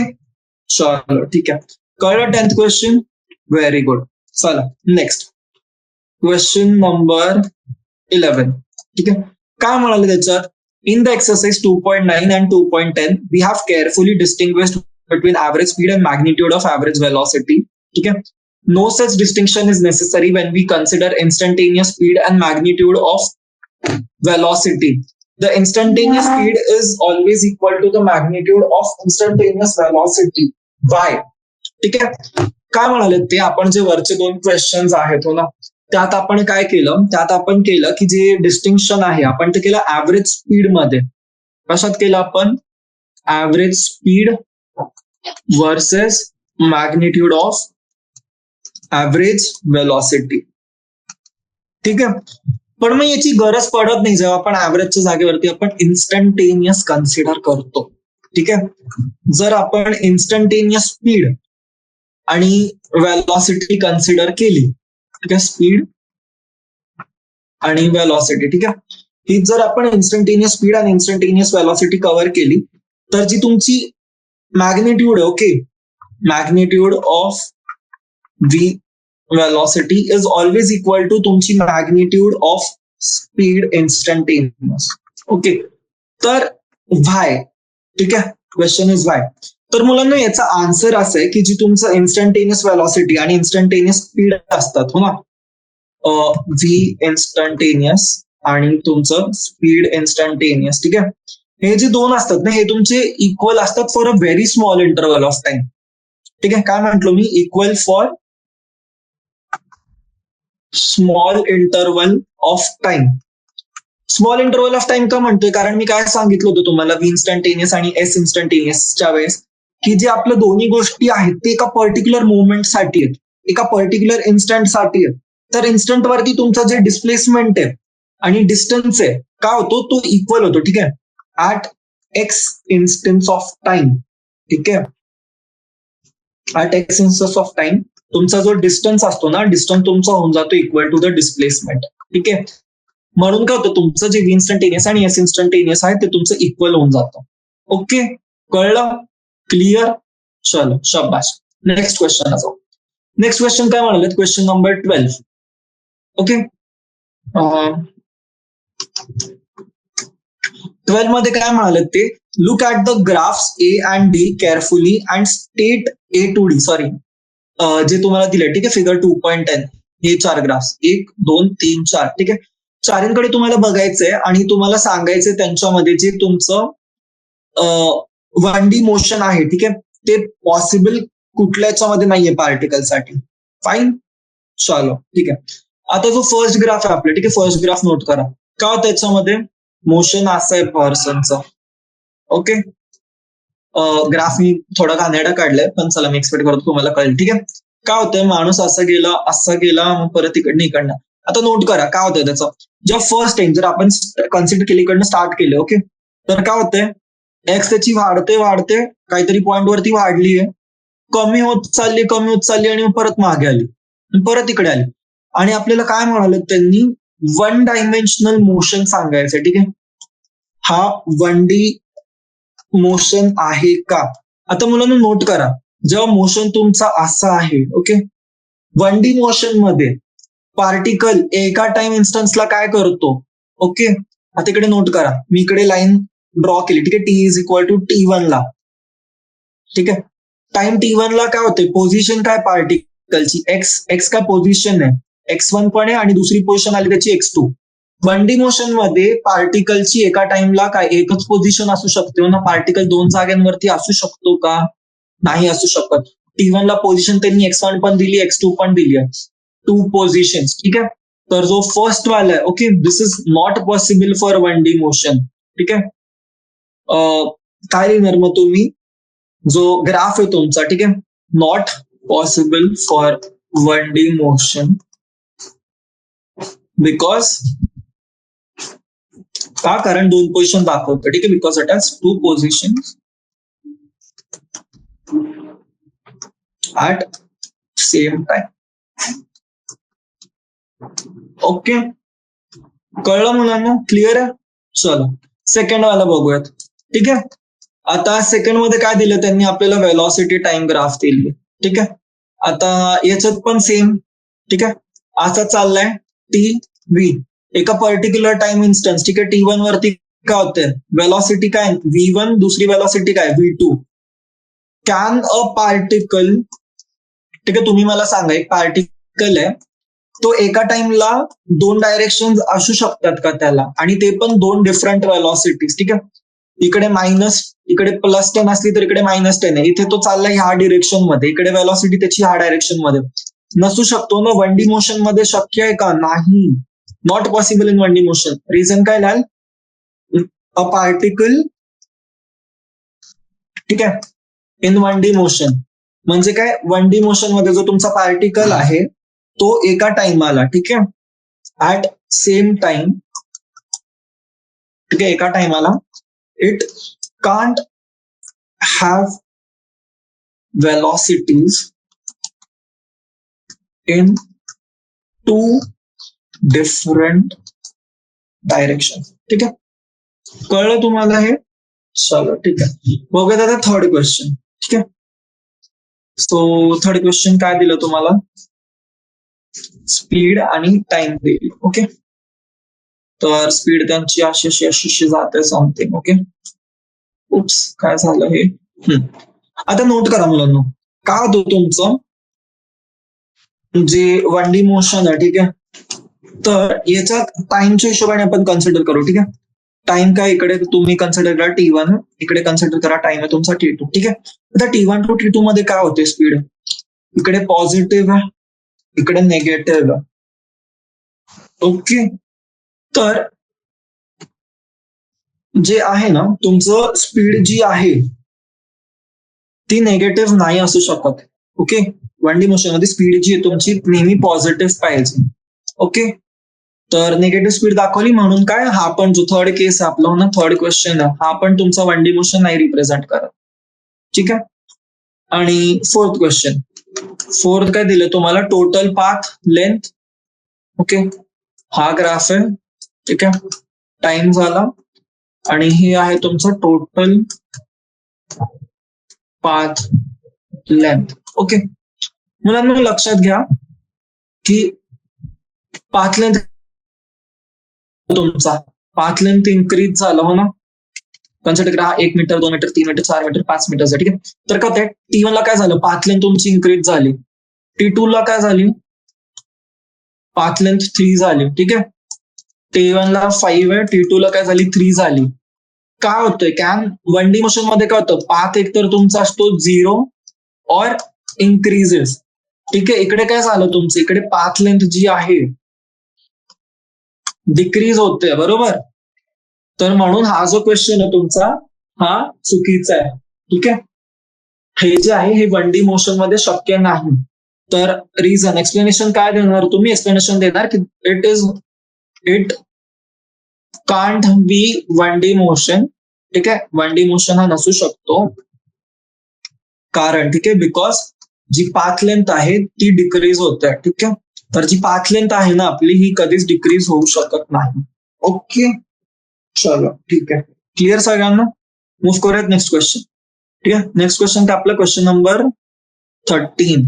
चलो ठीक आहे, कळलं 10th क्वेश्चन. Very good. चला नेक्स्ट क्वेश्चन नंबर 11. ठीक आहे, काय म्हणाले त्याच्यात, in the exercise 2.9 and 2.10 we have carefully distinguished between average speed and magnitude of average velocity. ठीक आहे, no such distinction is necessary when we consider instantaneous speed and magnitude of velocity. The instantaneous speed is always equal to the magnitude of instantaneous velocity. Why? ठीक आहे, काय म्हणाले ते, आपण जे वरचे दोन क्वेश्चन्स आहेत हो ना, त्यात आपण काय केलं, त्यात आपण केलं की जे डिस्टिंक्शन आहे आपण ते केलं ऍव्हरेज स्पीड मध्ये. कशात केलं आपण, average speed versus magnitude of average velocity. ठीक आहे, पण मग याची गरज पडत नाही जेव्हा आपण ऍव्हरेजच्या जागेवरती आपण इन्स्टंटेनियस कन्सिडर करतो. ठीक आहे, जर आपण इन्स्टंटेनियस स्पीड आणि वेलॉसिटी कन्सिडर केली, ठीक आहे, स्पीड आणि वेलॉसिटी, ठीक आहे, ही जर आपण इन्स्टंटेनियस स्पीड आणि इन्स्टंटेनियस वेलॉसिटी कव्हर केली तर जी तुमची मॅग्निट्यूड आहे, okay, magnitude of V velocity is always equal to तुमची magnitude of speed instantaneous. Okay, तर why, ठीक आहे, क्वेश्चन इज why. तर मुलांना याचा आन्सर असं आहे की जी तुमचं इन्स्टंटेनियस वेलॉसिटी आणि इन्स्टंटेनियस स्पीड असतात, हो ना, व्ही इन्स्टंटेनियस आणि तुमचं स्पीड इन्स्टंटेनियस. ठीक आहे, हे जे दोन असतात ना हे तुमचे इक्वल असतात for a very small interval of time. ठीक आहे, काय म्हंटलो मी, equal for small interval of time. Small interval of time का म्हणतोय, कारण मी काय सांगितलं होतं तुम्हाला व्ही इन्स्टंटेनियस आणि एस इन्स्टंटेनियसच्या वेळेस की जे आपल्या दोन्ही गोष्टी आहेत ते एका पर्टिक्युलर मुवमेंटसाठी आहेत, एका पर्टिक्युलर इन्स्टंटसाठी आहेत. तर इन्स्टंट वरती तुमचं जे डिस्प्लेसमेंट आहे आणि डिस्टन्स आहे काय होतो, तो इक्वल होतो. ठीक आहे, at x instance of time. ठीक आहे, at x instance of time तुमचा जो डिस्टन्स असतो ना, डिस्टन्स तुमचा होऊन जातो इक्वल टू द डिस्प्लेसमेंट. ठीक आहे, म्हणून काय होतं तुमचं जे व्ही इन्स्टंटेनियस आणि एस इन्स्टंटेनियस आहे ते तुमचं इक्वल होऊन जातं. ओके, कळलं, क्लिअर. चलो शाबाश, नेक्स्ट क्वेश्चन जाऊ. नेक्स्ट क्वेश्चन काय म्हणाले, क्वेश्चन नंबर 12. ओके, 12 मध्ये काय म्हणाले ते, look at the graphs A and D carefully and state A to D, sorry जे तुम्हाला दिले, ठीक आहे, फिगर 2.10 हे 4 ग्राफ्स 1 2 3 4, ठीक आहे, चारींकडे तुम्हाला बघायचंय आणि तुम्हाला सांगायचंय त्यांच्यामध्ये जे तुमचं 1D मोशन आहे, ठीक आहे, ते पॉसिबल कुठल्याच्यामध्ये नाहीये पार्टिकलसाठी. फाईन, चलो ठीक आहे. आता जो फर्स्ट ग्राफ आहे आपला, ठीक आहे, फर्स्ट ग्राफ नोट करा. का त्याच्यामध्ये मोशन असं आहे पर्सनचं. ओके, ग्राफ मी थोडा घाणेरडा काढलाय, पण चला मी एक्सपेक्ट करतो तुम्हाला कळेल. ठीक आहे, काय होतंय, माणूस असा गेला मग परत इकडनं. आता नोट करा काय होतंय त्याचं. जेव्हा फर्स्ट टाइम जर आपण कन्सिडर केली, इकडनं स्टार्ट केले, ओके, तर काय होतंय, एक्स त्याची वाढते काहीतरी पॉईंट वरती वाढली आहे, कमी होत चालली आणि परत मागे आली, परत इकडे आली. आणि आपल्याला काय म्हणाले त्यांनी, 1 डायमेन्शनल मोशन सांगायचं. ठीक आहे, हा 1D मोशन आहे का. आता मुलांना नोट करा, जेव्हा मोशन तुमचा असा आहे, ओके, 1D मोशन मध्ये पार्टिकल एका टाइम इन्स्टन्सला काय करतो. ओके, आता इकडे नोट करा, मी इकडे लाईन ड्रॉ केली, ठीक आहे, T is equal to T1 ला. ठीक आहे, टाइम T1 ला काय होते, पोझिशन काय पार्टिकलची, एक्स काय पोझिशन आहे, x1 पण आहे आणि दुसरी पोझिशन आली त्याची x2. 1D मोशन मध्ये पार्टिकलची एका टाइमला काय एकच पोझिशन असू शकते ना, पार्टिकल 2 जागांवरती असू शकतो का, नाही असू शकत. T1 ला पोझिशन त्यांनी x1 पण दिली, x2 पण दिली आहे, 2 पोझिशन्स. ठीक आहे, तर जो फर्स्ट वाला आहे, okay, this is not possible for 1D motion. ठीक आहे, काय लिहिणार मग तुम्ही, जो ग्राफ आहे तुमचा, ठीक आहे, not possible for 1D motion because का, कारण 2 पोझिशन दाखवतं. ठीक आहे, because it has 2 positions at same time. Okay, कळलं मुलांना, क्लिअर आहे. चलो सेकंड वाला बघूयात. ठीक आहे, आता सेकंड मध्ये काय दिलं त्यांनी आपल्याला, वेलॉसिटी टाइम ग्राफ दिली. ठीक आहे, आता याच्यात पण सेम. ठीक आहे, असा चाललाय टी एका पर्टिक्युलर टाइम इन्स्टन्स. ठीक आहे, T1 वरती काय होतंय, वेलॉसिटी काय V1, दुसरी वेलॉसिटी काय V2. कॅन अ पार्टिकल, ठीक आहे, तुम्ही मला सांगा, एक पार्टिकल आहे तो एका टाइमला 2 डायरेक्शन असू शकतात का त्याला, आणि ते पण 2 डिफरंट वेलॉसिटीज. ठीक आहे, इकडे इकडे +10 असली तर इकडे -10 आहे, इथे तो चाललाय ह्या डिरेक्शन मध्ये, इकडे वेलॉसिटी त्याची ह्या डायरेक्शन मध्ये. नसू शकतो ना, 1D मोशन मध्ये शक्य आहे का, नाही, not possible in 1D motion. Reason काय लाल, अ पार्टिकल, ठीक आहे, इन 1D मोशन म्हणजे काय, 1D मोशन मध्ये जो तुमचा पार्टिकल आहे तो एका टाइमाला, ठीक आहे, ऍट सेम टाइम, ठीक आहे, एका टाइमाला it can't have velocities in 2 different direction. ठीक आहे, कळलं तुम्हाला हे. चलो ठीक आहे, बघूयात आता थर्ड क्वेश्चन. ठीक आहे, सो थर्ड क्वेश्चन काय दिलं तुम्हाला, स्पीड आणि टाइम दिली. ओके, तर स्पीड त्यांची अशी जाते समथिंग. ओके, उप्स काय झालं हे. आता नोट करा मुलांना, काय होतं तुमचं जे 1D मोशन आहे. ठीक आहे, तर याच्यात टाइमच्या हिशोबाने आपण कन्सिडर करू. ठीक आहे, टाइम काय इकडे तुम्ही कन्सिडर करा T1, इकडे कन्सिडर करा टाइम आहे तुमचा T2. ठीक आहे, आता T1 टू T2 मध्ये काय होते स्पीड, इकडे पॉझिटिव्ह आहे, इकडे नेगेटिव्ह आहे. ओके, तर जे आहे ना तुमचं स्पीड जी आहे ती नेगेटिव्ह नाही असू शकत. ओके, 1D मोशन मध्ये स्पीड जी आहे तुमची नेहमी पॉझिटिव्ह पाहिजे. ओके, तर निगेटिव्ह स्पीड दाखवली म्हणून काय, हा पण जो थर्ड केस आपला ना, थर्ड क्वेश्चन आहे, हा पण तुमचा 1D मोशन नाही रिप्रेझेंट करत. ठीक आहे, आणि फोर्थ क्वेश्चन, फोर्थ काय दिलं तुम्हाला, टोटल पाथ लेंथ. ओके, हा ग्राफ आहे. ठीक आहे, टाइम झाला आणि हे आहे तुमचं टोटल पाथ लेंथ. ओके, मुलांना लक्षात घ्या की पाथ लेंथ तुमचा पाथ लेंथ इन्क्रीज झालं हो ना, कन्सिडर करा 1 metre 2 metre 3 metre 4 metre 5 metre, ठीक आहे. तर का ते T1 ला काय झालं, पाथ लेंथ तुमची इन्क्रीज झाली. T2 ला काय झाली, पाथ लेंथ 3 झाली, ठीक आहे. T1 ला 5 आहे, T2 ला काय झाली 3 झाली. काय होतंय, कॅन 1D मोशन मध्ये काय होतं, पाथ एकतर तुमचा असतो 0 और इन्क्रीजेस, ठीक आहे. इकडे काय झालं तुमचं, इकडे पाथ लेंथ जी आहे डिक्रीज होते, बरोबर. तर म्हणून हा जो क्वेश्चन आहे तुमचा हा चुकीचा आहे, ठीक आहे. हे जे आहे हे 1D मोशन मध्ये शक्य नाही. तर रिझन एक्सप्लेनेशन काय देणार तुम्ही, एक्सप्लेनेशन देणार की it can't be 1D motion, ठीक आहे. 1D मोशन हा नसू शकतो कारण, ठीक आहे, बिकॉज जी पाथ लेंथ आहे ती डिक्रीज होते, ठीक आहे. तर जी पाथ लेंथ आहे ना आपली ही कधीच डिक्रीज होऊ शकत नाही. ओके, चलो ठीक आहे, क्लिअर सगळ्यांना. मूव्ह करूयात नेक्स्ट क्वेश्चन, ठीक आहे. नेक्स्ट क्वेश्चन काय आपला, क्वेश्चन नंबर 13,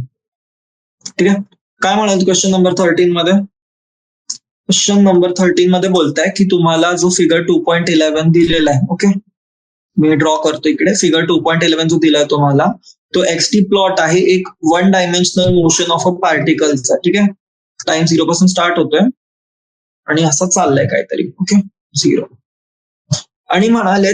ठीक आहे. काय म्हणाल क्वेश्चन नंबर 13 मध्ये, क्वेश्चन नंबर 13 मध्ये बोलताय की तुम्हाला जो फिगर 2.11 दिलेला आहे, ओके, मी ड्रॉ करतो इकडे, फिगर 2.11 जो दिलाय तुम्हाला तो XT प्लॉट आहे एक 1 डायमेन्शनल मोशन ऑफ अ पार्टिकलचा, ठीक आहे. टाइम 0 पासून स्टार्ट होतोय आणि असं चाललंय काहीतरी, ओके, 0. आणि म्हणाले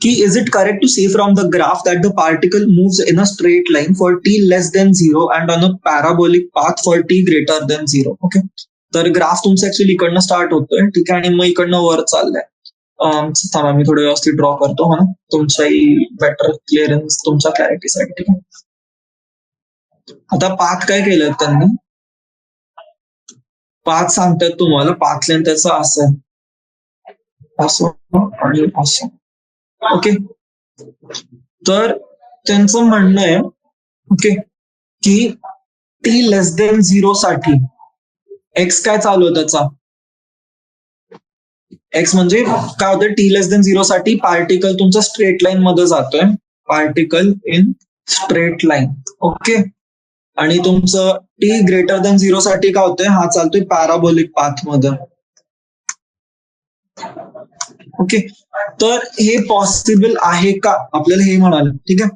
की is it correct to see from the graph that the particle moves in a straight line for T less than 0 and on a parabolic path for T greater than 0, okay. तर graph तुमचा actually इकडनं start होतोय, ठीक आहे, आणि मग इकडनं वर चाललंय. थांबा मी थोडं व्यवस्थित ड्रॉ करतो, हा ना, तुमच्याही बेटर क्लिअरन्स, तुमच्या क्लॅरिटीसाठी, ठीक आहे. आता पाथ काय केलं त्यांनी, पाथ सांगतात तुम्हाला, पाथ लेंथ त्याचं असं आणि असं, ओके. तर त्यांचं म्हणणं आहे, ओके, की T लेस देन 0 साठी एक्स काय चालू आहे त्याचा, एक्स म्हणजे काय होतं, T लेस देन 0 साठी पार्टिकल तुमचा स्ट्रेट लाईन मध्ये जातोय, particle in straight line, okay. आणि तुमचं T ग्रेटर देन 0 साठी काय होतंय, हा चालतोय पॅराबोलिक पाथ मध्ये, ओके. तर हे पॉसिबल आहे का, आपल्याला हे म्हणाले, ठीक आहे.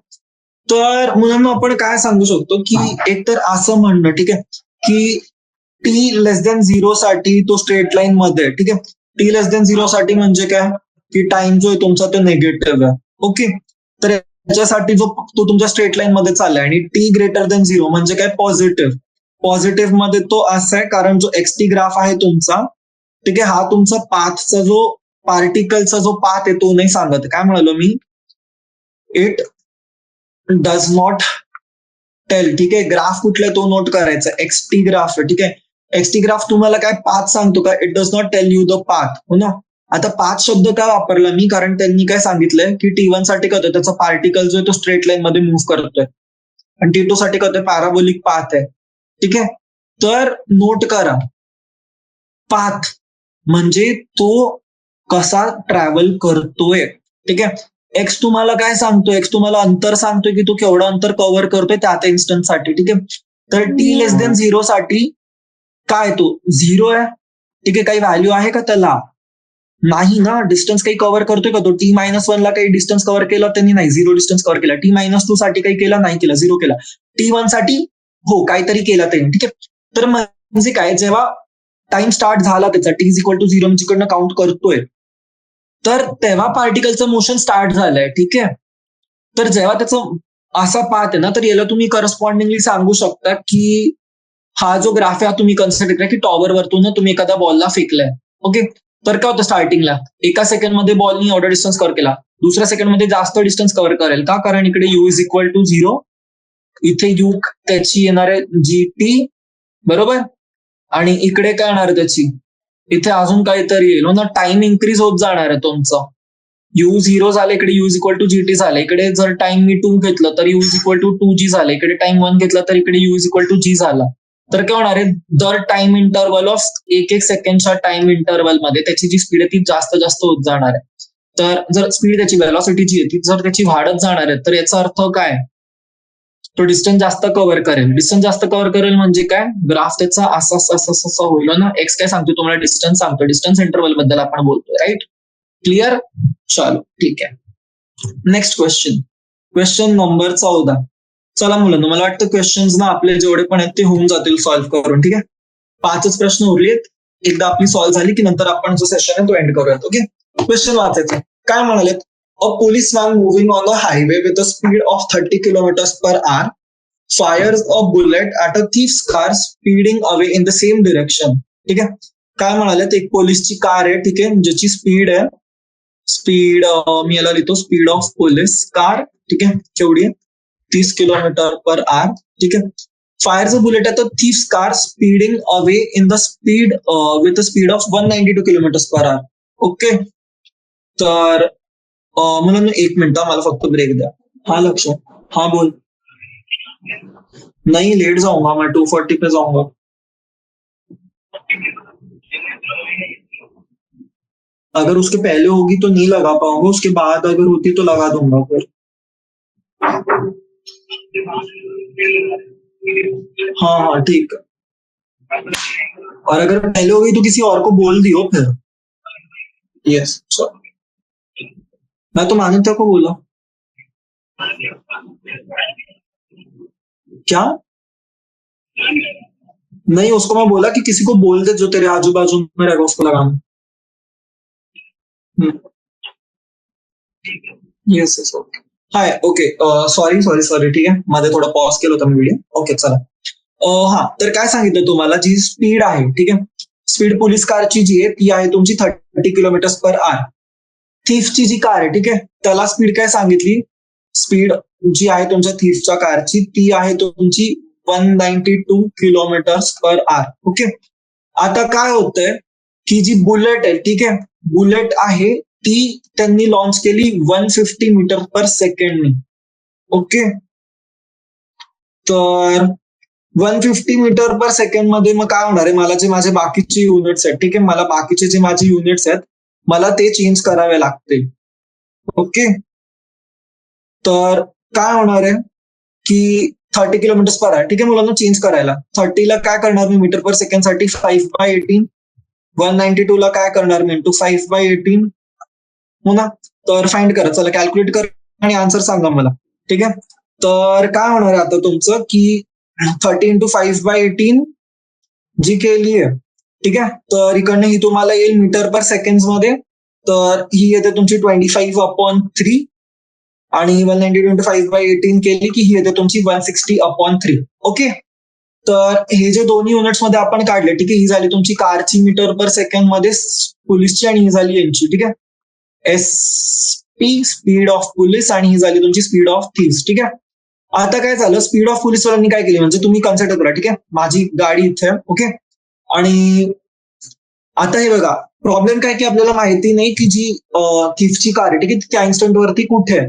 तर मुलांना आपण काय सांगू शकतो की एकतर असं म्हणणं, ठीक आहे, की T लेस देन 0 साठी तो स्ट्रेट लाईन मध्ये, ठीक आहे. T लेस देन 0 साठी म्हणजे काय, की टाइम जो आहे तुमचा तो निगेटिव्ह आहे, ओके. तर याच्यासाठी जो तो तुमच्या स्ट्रेट लाईन मध्ये चाललाय, आणि T ग्रेटर देन 0 म्हणजे काय, पॉझिटिव्ह. पॉझिटिव्ह मध्ये तो असा आहे कारण जो XT ग्राफ आहे तुमचा, ठीक आहे, हा तुमचा पाथचा जो पार्टिकलचा जो पाथ आहे तो नाही सांगत. काय म्हणालो मी, इट डज नॉट टेल, ठीक आहे. ग्राफ कुठला तो नोट करायचा, XT ग्राफ आहे, ठीक आहे. XT ग्राफ तुम्हाला काय पाथ सांगतो का, it does not tell you the path, हो ना. आता पाथ शब्द का वापरला मी, कारण त्यांनी काय सांगितलंय की T1 साठी काय होतं, त्याचा पार्टिकल जो आहे तो स्ट्रेट लाईन मध्ये मूव्ह करतोय, आणि T2 साठी काय होतं, पॅराबोलिक पाथ आहे, ठीक आहे. तर नोट करा, पाथ म्हणजे तो कसा ट्रॅव्हल करतोय, ठीक आहे. एक्स तुम्हाला काय सांगतोय, एक्स तुम्हाला अंतर सांगतोय की तो केवढं अंतर कव्हर करतोय त्या इन्स्टंट साठी, ठीक आहे. तर T लेस देन 0 साठी काय तो 0 आहे, ठीक आहे. काही व्हॅल्यू आहे का त्याला, नाही ना. डिस्टन्स काही कव्हर करतोय का तो, T-1 ला काही डिस्टन्स कव्हर केला त्यांनी, नाही, 0 डिस्टन्स कव्हर केला. T-2 साठी काही केला, नाही केला, 0 केला. T1 साठी हो काहीतरी केला त्यांनी, ठीक आहे. तर म्हणजे काय, जेव्हा टाइम स्टार्ट झाला त्याचा T इज इक्वल टू 0 जिकडनं काउंट करतोय, तर तेव्हा पार्टिकलचं मोशन स्टार्ट झालंय, ठीक आहे. तर जेव्हा त्याचं असा पाथ आहे ना, तर याला तुम्ही करस्पॉन्डिंगली सांगू शकता की हा जो ग्राफ आहे तुम्ही कन्सिडर करा की टॉवर वरतून तुम्ही एखाद्या बॉलला फेकलाय, ओके. तर काय होतं, स्टार्टिंगला एका सेकंडमध्ये बॉलनी एवढा डिस्टन्स कव्हर केला, दुसऱ्या सेकंडमध्ये जास्त डिस्टन्स कव्हर करेल का, कारण इकडे U इज इक्वल टू 0, इथे U त्याची येणार आहे GT, बरोबर. आणि इकडे काय येणार त्याची, इथे अजून काहीतरी येईल ना, टाइम इन्क्रीज होत जाणार आहे तुमचं. U0 झालं, इकडे U is equal to GT झालं. इकडे जर टाइम मी 2 घेतलं तर U is equal to 2G झालं. इकडे टाइम 1 घेतला तर इकडे U is equal to G झाला. तर काय होणार आहे, दर टाइम इंटरव्हल ऑफ 1-1 सेकंडच्या टाइम इंटरव्हल मध्ये त्याची जी स्पीड आहे ती जास्त जास्त होत जाणार आहे. तर जर स्पीड त्याची व्हेलॉसिटी जी आहे ती जर त्याची वाढत जाणार आहे, तर याचा अर्थ काय, तो डिस्टन्स जास्त कव्हर करेल. डिस्टन्स जास्त कव्हर करेल म्हणजे काय, ग्राफ त्याचा असा होईल ना. एक्स काय सांगतो तुम्हाला, डिस्टन्स सांगतो, डिस्टन्स इंटरव्हल बद्दल आपण बोलतोय, राईट. क्लिअर, चलो ठीक आहे. Next question number 14. चला मुलांना, मला वाटतं क्वेश्चन्स ना आपले जेवढे पण आहेत ते होऊन जातील सॉल्व्ह करून. ठीक आहे, 5च प्रश्न उरलेत. एकदा आपली सॉल्व्ह झाली की नंतर आपण जो सेशन आहे तो एंड करूयात. ओके, क्वेश्चन वाचायचं. काय म्हणाले? अ policeman moving on the highway with a speed of 30 kilometers per hour fires a bullet at a thief's car speeding away in the same direction. ठीक आहे, काय म्हणाले? एक पोलीसची कार आहे, ठीक आहे, ज्याची स्पीड आहे, स्पीड मी याला लिहितो स्पीड ऑफ पोलीस कार. ठीक आहे, केवढी आहे? 30 किलोमीटर पर आवर. ठीक आहे, fires a bullet at a thief's car speeding away in the speed with a speed of 192 kilometers per hour. Okay, तर म्हणून 1 मिनिट मला फक्त ब्रेक द्या. हा लक्ष, हाँ बोल. नहीं, लेट जाऊंगा मैं, 2:40 पे जाऊंगा. अगर उसके पहले होगी तो नहीं लगा पाऊंगा, उसके बाद अगर होती तो लगा दूंगा फिर. हाँ हाँ ठीक है, और अगर पहले होगी तो किसी और को बोल दियो फिर. यस, मैं तो मान्यता को बोला. क्या? नहीं, उसको मैं बोला कि किसी को बोल दे जो तेरे आजू बाजू में रहेगा उसको लगाना. Yes yes, okay. Hi, okay, sorry. ठीक आहे, मध्ये थोडा पॉज केला होता मी व्हिडिओ. ओके, चला. हा, तर काय सांगितलं तुम्हाला, जी स्पीड आहे, ठीक आहे, स्पीड पोलीस कारची जी आहे ती आहे तुमची 30 किलोमीटर पर आवर. थीफची जी कार आहे, ठीक आहे, त्याला स्पीड काय सांगितली? स्पीड जी आहे तुमच्या थीफच्या कारची ती आहे तुमची 192 किलोमीटर पर आवर. ओके, आता काय होतंय की जी बुलेट आहे, ठीक आहे, बुलेट आहे ती त्यांनी लॉन्च केली 150 मीटर पर सेकंडनी. ओके, तर 150 मीटर पर सेकंड मध्ये मग काय होणार आहे? मला जे माझे बाकीचे युनिट्स आहेत, ठीक आहे, मला बाकीचे जे माझे युनिट्स आहेत मला ते चेंज करावे लागतील. ओके, तर काय होणार आहे की 30 किलोमीटर पर आवर, ठीक आहे, मुलांना चेंज करायला 30 ला काय करणार मी मीटर पर सेकंड साठी 5/18. 192 ला काय करणार मी इंटू 5/18. हो ना, तर फाइंड करा. चला कॅल्क्युलेट कर आणि आन्सर सांगा मला. ठीक आहे, तर काय होणार आहे आता तुमचं की 30 इंटू 5/18 जी केली आहे, ठीक आहे, तर इकडनं ही तुम्हाला येईल मीटर पर सेकंड मध्ये, तर ही येते तुमची 25/3 आणि 192 इंटू 5/18 केली की ही येते तुमची 160/3. ओके, तर हे जे दोन्ही युनिट्स मध्ये आपण काढले, ठीक आहे, ही झाली तुमची कारची मीटर पर सेकंड मध्ये पोलीसची आणि ही झाली यांची. ठीक आहे, SP स्पीड ऑफ पोलीस आणि ही झाली तुमची स्पीड ऑफ थीव्स. ठीक आहे, आता काय झालं, स्पीड ऑफ पोलीस वाल्यांनी काय केली म्हणजे तुम्ही कन्सिडर करा, ठीक आहे, माझी गाडी इथे आहे. ओके, आणि आता हे बघा, प्रॉब्लेम काय की आपल्याला माहिती नाही की जी थीफची कार आहे, ठीक आहे, त्या इन्स्टंट वरती कुठे आहे.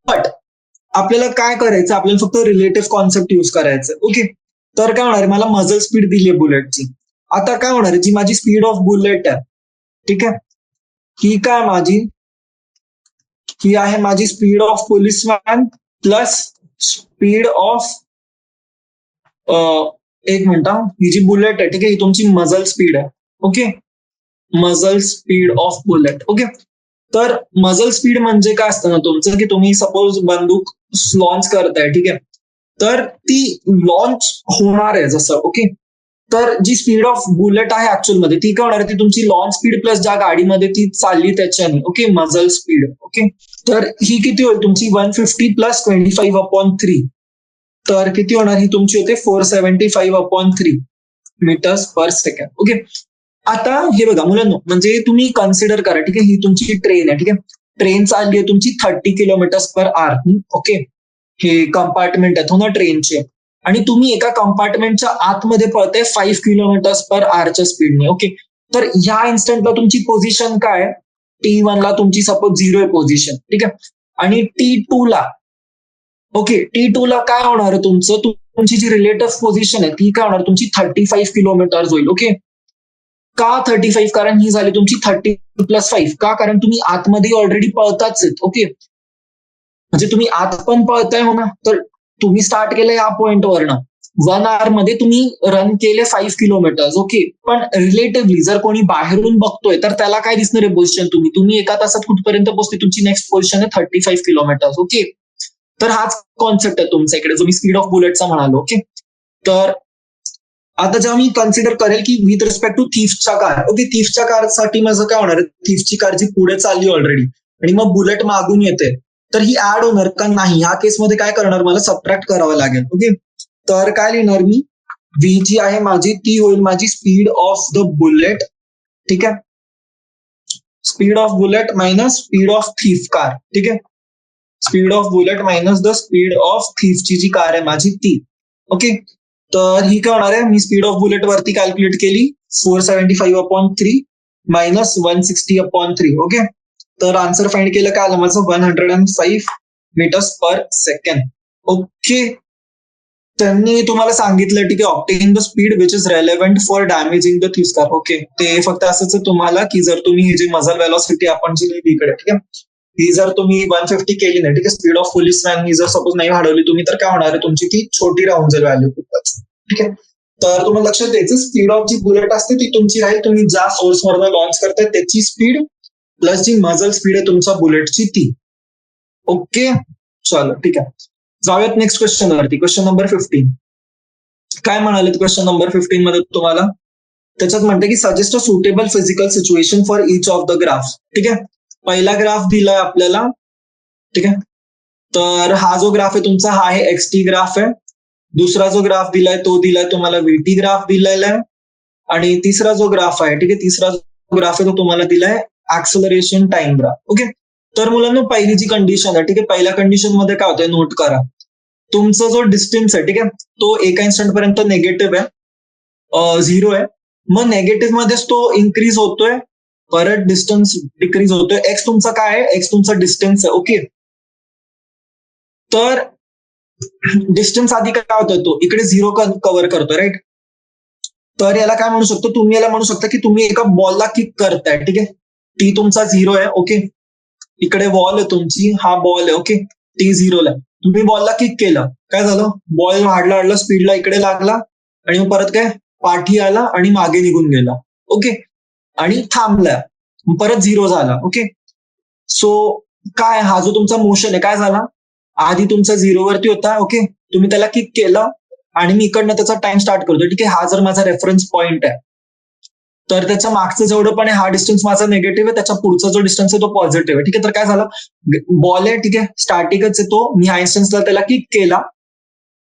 बट आपल्याला काय करायचं, आपल्याला फक्त रिलेटिव्ह कॉन्सेप्ट युज करायचं. ओके, तर काय होणार आहे, मला मजल स्पीड दिली आहे बुलेटची. आता काय होणार आहे, जी माझी स्पीड ऑफ बुलेट आहे, ठीक आहे, ही काय माझी, ही आहे माझी speed of policeman plus speed of एक मिनिट, ही जी बुलेट आहे, ठीक आहे, ही तुमची मजल स्पीड आहे. ओके, मजल स्पीड ऑफ बुलेट. ओके, तर मजल स्पीड म्हणजे काय असतं ना तुमचं, की तुम्ही सपोज बंदूक लॉन्च करताय, ठीक आहे, तर ती लॉन्च होणार आहे जसं. ओके, तर जी स्पीड ऑफ बुलेट आहे ऍक्च्युअल मध्ये ती काय होणार आहे, ती तुमची लॉन्च स्पीड प्लस ज्या गाडीमध्ये ती चालली त्याच्याने. ओके, मजल स्पीड. ओके, तर ही किती होईल तुमची 150 प्लस 25/3, तर किती होणार, ही तुमची होते 475/3 मीटर्स पर सेकंड. ओके, आता हे बघा मुलांनो, म्हणजे तुम्ही कन्सिडर करा, ठीक आहे, ही तुमची ट्रेन आहे, ठीक आहे, ट्रेन चालली आहे तुमची 30 किलोमीटर पर आवर. ओके, हे कंपार्टमेंट आहेत हो ना ट्रेनचे, आणि तुम्ही एका कंपार्टमेंटच्या आतमध्ये पळताय 5 किलोमीटर पर आवरच्या स्पीडने. ओके, तर ह्या इन्स्टंटला तुमची पोझिशन काय, T1 ला तुमची सपोज 0 आहे पोझिशन. ठीक आहे, आणि T2 ला, ओके, T2 ला काय होणार आहे तुमचं, तुमची जी रिलेटिव्ह पोझिशन आहे ती काय होणार तुमची 35 किलोमीटर होईल. ओके, का 35? कारण ही झाली तुमची 30+5. का? कारण तुम्ही आतमध्ये ऑलरेडी पळताच आहेत. ओके, म्हणजे तुम्ही आत पण पळताय हो ना, तर तुम्ही स्टार्ट केलं या पॉइंटवरनं, 1 hour मध्ये तुम्ही रन केले 5 किलोमीटर्स. ओके, पण रिलेटिव्हली जर कोणी बाहेरून बघतोय तर त्याला काय दिसणार आहे पोझिशन, तुम्ही एका तासात कुठपर्यंत पोहोचते, तुमची नेक्स्ट पोझिशन आहे 35 किलोमीटर्स. ओके, तर हाच कॉन्सेप्ट आहे तुमच्या इकडे जो मी स्पीड ऑफ बुलेटचा म्हणालो. ओके, तर आता जेव्हा मी कन्सिडर करेल की विथ रिस्पेक्ट टू थीफच्या कार, ओके, थीफच्या कारसाठी माझं काय होणार आहे, थीफची कार जी पुढे चालली ऑलरेडी आणि मग बुलेट मागून येते, तर ही ऍड होणार का नाही, ह्या केसमध्ये काय करणार, मला सबट्रॅक्ट करावं लागेल. ओके, तर काय लिहिणार मी, व्ही जी आहे माझी ती होईल माझी स्पीड ऑफ द बुलेट. ठीक आहे, speed of bullet minus speed of thief car. ठीक आहे, speed of bullet minus the speed of थीफची जी कार आहे माझी ती. ओके, तर ही काय होणार आहे, मी स्पीड ऑफ बुलेट वरती कॅल्क्युलेट केली 475/3 मायनस 160/3. ओके, तर आन्सर फाइंड केलं काय आलं माझं 105 मीटर्स पर सेकंड. ओके, त्यांनी तुम्हाला सांगितलं ठीक आहे, obtain the speed which is relevant for damaging the thief car. Okay, ते फक्त असंच तुम्हाला की जर तुम्ही ही जी मजल वेलॉसिटी आपण जी लिहिली इकडे, ठीक आहे, ही जर तुम्ही 150 केली नाही, ठीक आहे, स्पीड ऑफ पोलिसमॅन ही जर सपोज नाही वाढवली तुम्ही, तर काय होणार आहे, तुमची ती छोटी राहून जाईल व्हॅल्यू खूपच. ठीक आहे, तर तुम्हाला लक्षात द्यायचं स्पीड ऑफ जी बुलेट असते ती तुमची राहील तुम्ही ज्या सोर्स वरनं लॉन्च करताय त्याची स्पीड प्लस जी मजल स्पीड आहे तुमच्या बुलेटची ती. ओके, चलो ठीक आहे, जाऊयात नेक्स्ट क्वेश्चन वरती. क्वेश्चन नंबर 15 काय म्हणाले क्वेश्चन नंबर 15 मध्ये तुम्हाला, त्याच्यात म्हणते की suggest a suitable physical situation for each of the graph. ठीक आहे, पहिला ग्राफ दिलाय आपल्याला. ठीक आहे, तर हा जो ग्राफ आहे तुमचा हा आहे एक्सटी ग्राफ आहे. दुसरा जो ग्राफ दिलाय तो दिलाय तुम्हाला व्हीटी ग्राफ दिलेला आहे. आणि तिसरा जो ग्राफ आहे, ठीक आहे, तिसरा जो ग्राफ आहे तो तुम्हाला दिलाय ऍक्सलरेशन टाइम ग्राफ. ओके, तर मुलांना पहिली जी कंडिशन आहे, ठीक आहे, पहिल्या कंडिशन मध्ये काय होतंय नोट करा, तुमचा जो डिस्टन्स आहे, ठीक आहे, तो एका इन्स्टंट पर्यंत निगेटिव्ह आहे, 0 आहे. मग नेगेटिव्ह मध्येच तो इन्क्रीज होतोय, परत डिस्टन्स डिक्रीज होतोय. एक्स तुमचा काय आहे, एक्स तुमचा डिस्टन्स आहे. ओके, तर डिस्टन्स आधी काय होतोय, तो इकडे 0 कव्हर करतोय, राईट. तर याला काय म्हणू शकतो, तुम्ही याला म्हणू शकता की तुम्ही एका बॉलला किक करताय. ठीक आहे, टी तुमचा 0 आहे. ओके, इकडे बॉल आहे तुमची, हा बॉल आहे. ओके, टी 0 आहे, तुम्ही बॉलला किक केलं, काय झालं, बॉल वाढला स्पीडला इकडे लागला आणि मग परत काय पाठी आला आणि मागे निघून गेला. ओके, आणि थांबला, परत 0 झाला. ओके, सो काय हा जो तुमचा मोशन आहे काय झाला, आधी तुमचा 0 वरती होता. ओके, तुम्ही त्याला किक केलं आणि मी इकडनं त्याचा टाइम स्टार्ट करतो. ठीक आहे, हा जर माझा रेफरन्स पॉइंट आहे तर त्याच्या मागचं जेवढं पण आहे हा डिस्टन्स माझा निगेटिव्ह आहे, त्याच्या पुढचा जो डिस्टन्स आहे तो पॉझिटिव्ह आहे. ठीक आहे, तर काय झालं, बॉल आहे, ठीक आहे, स्टॅटिकच आहे तो, मी ह्या इन्स्टन्सला त्याला किक केला.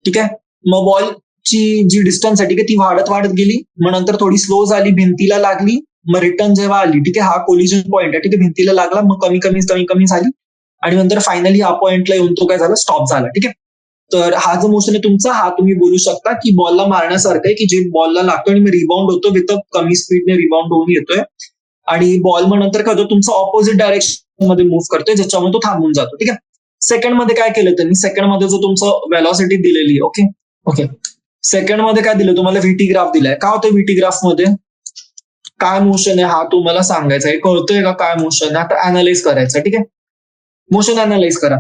ठीक आहे, मग बॉलची जी डिस्टन्स आहे, ठीक आहे, ती वाढत वाढत गेली, मग नंतर थोडी स्लो झाली, भिंतीला लागली, मग रिटर्न जेव्हा आली, ठीक आहे, हा कोलिजन पॉइंट आहे, ठीक आहे, भिंतीला लागला, मग कमी कमी झाली आणि नंतर फायनली हा पॉइंटला येऊन तो काय झाला, स्टॉप झाला. ठीक आहे, तर हा जो मोशन आहे तुमचा, हा तुम्ही बोलू शकता की बॉलला मारण्यासारखं आहे, की जे बॉलला लागतो आणि मग रिबाउंड होतो, विथ कमी स्पीडने रिबाउंड होऊन येतोय आणि बॉल मग नंतर काय होतो, तुमचा ऑपोजिट डायरेक्शन मध्ये मूव्ह करतोय, ज्याच्यामुळे तो थांबून जातो. ठीक आहे, सेकंड मध्ये काय केलं त्यांनी, सेकंड मध्ये जो तुमचं वेलॉसिटी दिलेली. ओके, सेकंड मध्ये काय दिलं तुम्हाला, व्हीटी ग्राफ दिलाय. काय होतं व्हीटी ग्राफ मध्ये, काय मोशन आहे हा तुम्हाला सांगायचा आहे, कळतोय का काय मोशन आहे, आता अनालाइज करायचं. ठीक आहे, मोशन अनालाइज करा.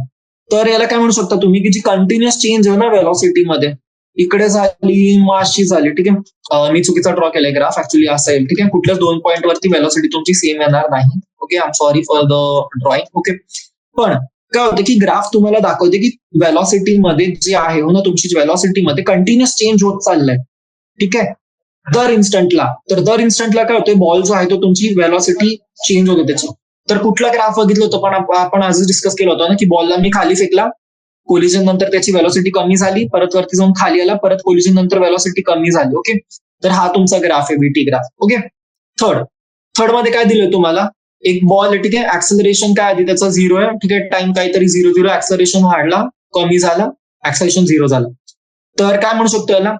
तर याला काय म्हणू शकता तुम्ही की जी कंटिन्युअस चेंज आहे ना वेलॉसिटीमध्ये, इकडे झाली मग अशी झाली. ठीक आहे, मी चुकीचा ड्रॉ केलाय ग्राफ, ऍक्च्युली असा येईल. ठीक आहे, कुठल्याच 2 पॉईंट वरती वेलॉसिटी तुमची सेम येणार नाही. Okay, I am sorry for the drawing. Okay, पण काय होतं की ग्राफ तुम्हाला दाखवते की वेलॉसिटीमध्ये जे आहे हो ना, तुमची वेलॉसिटीमध्ये कंटिन्युअस चेंज होत चाललंय. ठीक आहे, दर इन्स्टंटला. तर दर इन्स्टंटला काय होतं, बॉल जो आहे तो तुमची वेलॉसिटी चेंज होते त्याची. तर कुठला ग्राफ बघितलं होतं पण आपण आजच डिस्कस केलं होतं ना, की बॉलला मी खाली फेकला, कोलिजन नंतर त्याची वेलॉसिटी कमी झाली, परत वरती जाऊन खाली आला, परत कोलिजन नंतर वेलॉसिटी कमी झाली. ओके, तर हा तुमचा ग्राफ आहे व्हीटी ग्राफ. ओके, थर्ड मध्ये काय दिलंय तुम्हाला, एक बॉल आहे. ठीक आहे, ऍक्सलरेशन काय आधी त्याचा 0 आहे. ठीक आहे, टाइम काहीतरी 0 ऍक्सलरेशन वाढला, कमी झाला, ऍक्सलरेशन 0 झालं. तर काय म्हणू शकतो याला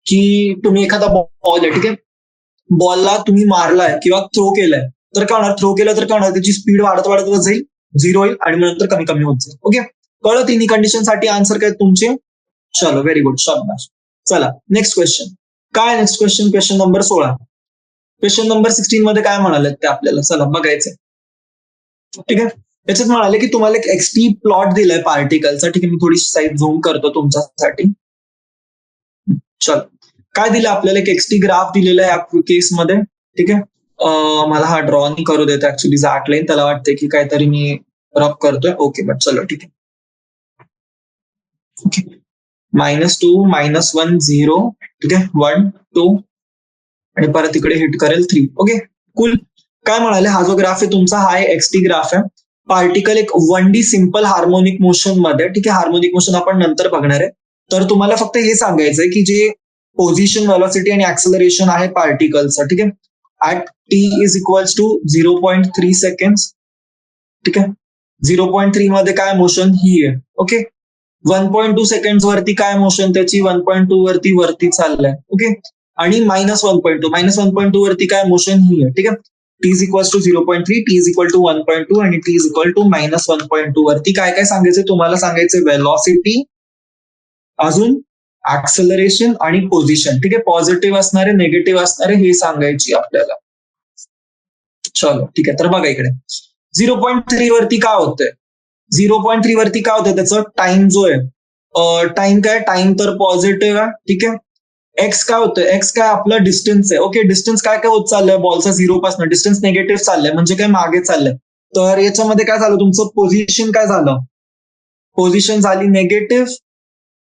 की तुम्ही एखादा बॉल आहे, ठीक आहे, बॉलला तुम्ही मारलाय किंवा थ्रो केलाय, तर काय होणार, थ्रो केलं तर काय होणार, त्याची स्पीड वाढत जाईल, 0 होईल आणि नंतर कमी होत जाईल. ओके, कळलं तिन्ही कंडिशन साठी आन्सर काय तुमचे. चलो, व्हेरी गुड, शाबाश. चला नेक्स्ट क्वेश्चन. काय next question, question number 16. Question number 16 मध्ये काय म्हणाले ते आपल्याला, चला बघायचंय. ठीक आहे, त्याच्यात म्हणाले की तुम्हाला एक एक्सटी प्लॉट दिलाय पार्टिकलचा. ठीक आहे, मी थोडी साईड झूम करतो तुमच्यासाठी. चल, काय दिलं आपल्याला? एक एक्सटी ग्राफ दिलेला आहे या केसमध्ये. ठीक आहे, मला हा ड्रॉ नाही करू देत ऍक्च्युली झॅक लाईन, त्याला वाटते की काहीतरी मी रब करतोय. ओके, बट चलो ठीक आहे. ओके, -2 -1 0. ठीक आहे, 1 2 आणि परत इकडे हिट करेल 3. Okay, cool. काय म्हणाले, हा जो ग्राफ आहे तुमचा, हा एक्सटी ग्राफ आहे. पार्टिकल एक 1D सिम्पल हार्मोनिक मोशन मध्ये. ठीक आहे, हार्मोनिक मोशन आपण नंतर बघणार आहे. तर तुम्हाला फक्त हे सांगायचंय की जे पोझिशन, व्हेलॉसिटी आणि ऍक्सलरेशन आहे पार्टिकलचं, ठीक आहे, at t is equals to 0.3 second. ठीक आहे, 0.3 मध्ये काय मोशन ही आहे. ओके, 1.2 सेकंड वरती काय मोशन त्याची, 1.2 वरती चाललंय. ओके, आणि -1.2 वरती काय मोशन ही आहे. ठीक आहे, t is equal to 0.3, t is equal to 1.2 आणि t इज इक्वल टू -1.2 वरती काय काय सांगायचं तुम्हाला? सांगायचं व्हेलॉसिटी, अजून ऍक्सलरेशन आणि पोझिशन. ठीक आहे, पॉझिटिव्ह असणारे, निगेटिव्ह असणारे हे सांगायची आपल्याला. चलो ठीक आहे, तर बघा इकडे 0.3 वरती काय होतंय, 0.3 वरती काय होतंय, त्याचं टाइम जो आहे, टाइम काय, टाइम तर पॉझिटिव्ह आहे. ठीक आहे, एक्स काय होतं, एक्स काय आपलं डिस्टन्स आहे. ओके, डिस्टन्स काय काय होत चाललंय बॉलचा 0 पासून, डिस्टन्स निगेटिव्ह चाललंय, म्हणजे काय मागे चाललंय. तर याच्यामध्ये काय झालं तुमचं, पोझिशन काय झालं, पोझिशन झाली negative,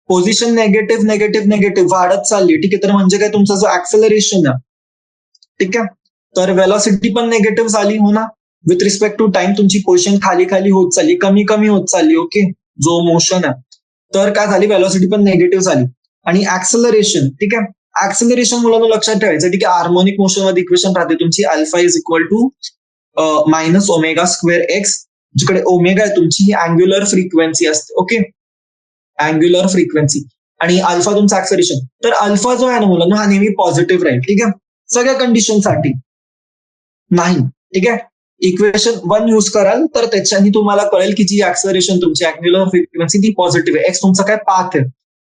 position negative negative negative वाढत चालली. ठीक आहे, तर म्हणजे काय तुमचा जो ऍक्सलरेशन आहे, ठीक आहे, तर वेलॉसिटी पण निगेटिव्ह झाली, हो ना. विथ रिस्पेक्ट टू टाइम तुमची पोझिशन खाली खाली होत चालली, कमी कमी होत चालली. ओके, जो मोशन आहे, तर काय झाली, वेलॉसिटी पण निगेटिव्ह झाली. आणि ऍक्सलरेशन, ठीक आहे, ऍक्सलरेशन मुलांना लक्षात ठेवायचं. ठीक आहे, हार्मोनिक मोशन मध्ये इक्वेशन राहते तुमची alpha is equal to minus omega square X, जिकडे ओमेगा आहे तुमची ही अँग्युलर फ्रिक्वेन्सी असते. ओके, अँग्युलर फ्रिक्वेन्सी आणि अल्फा तुमचा ऍक्सलरेशन. तर अल्फा जो आहे ना मुलांना, हा नेहमी पॉझिटिव्ह राहील. ठीक आहे, सगळ्या कंडिशनसाठी नाही. ठीक आहे, इक्वेशन 1 यूज कराल तर त्याच्यानी तुम्हाला कळेल की जी ऍक्सलरेशन तुमची अँग्युलर फ्रिक्वेन्सी ती पॉझिटिव्ह आहे. एक्स तुमचा काय पाथ आहे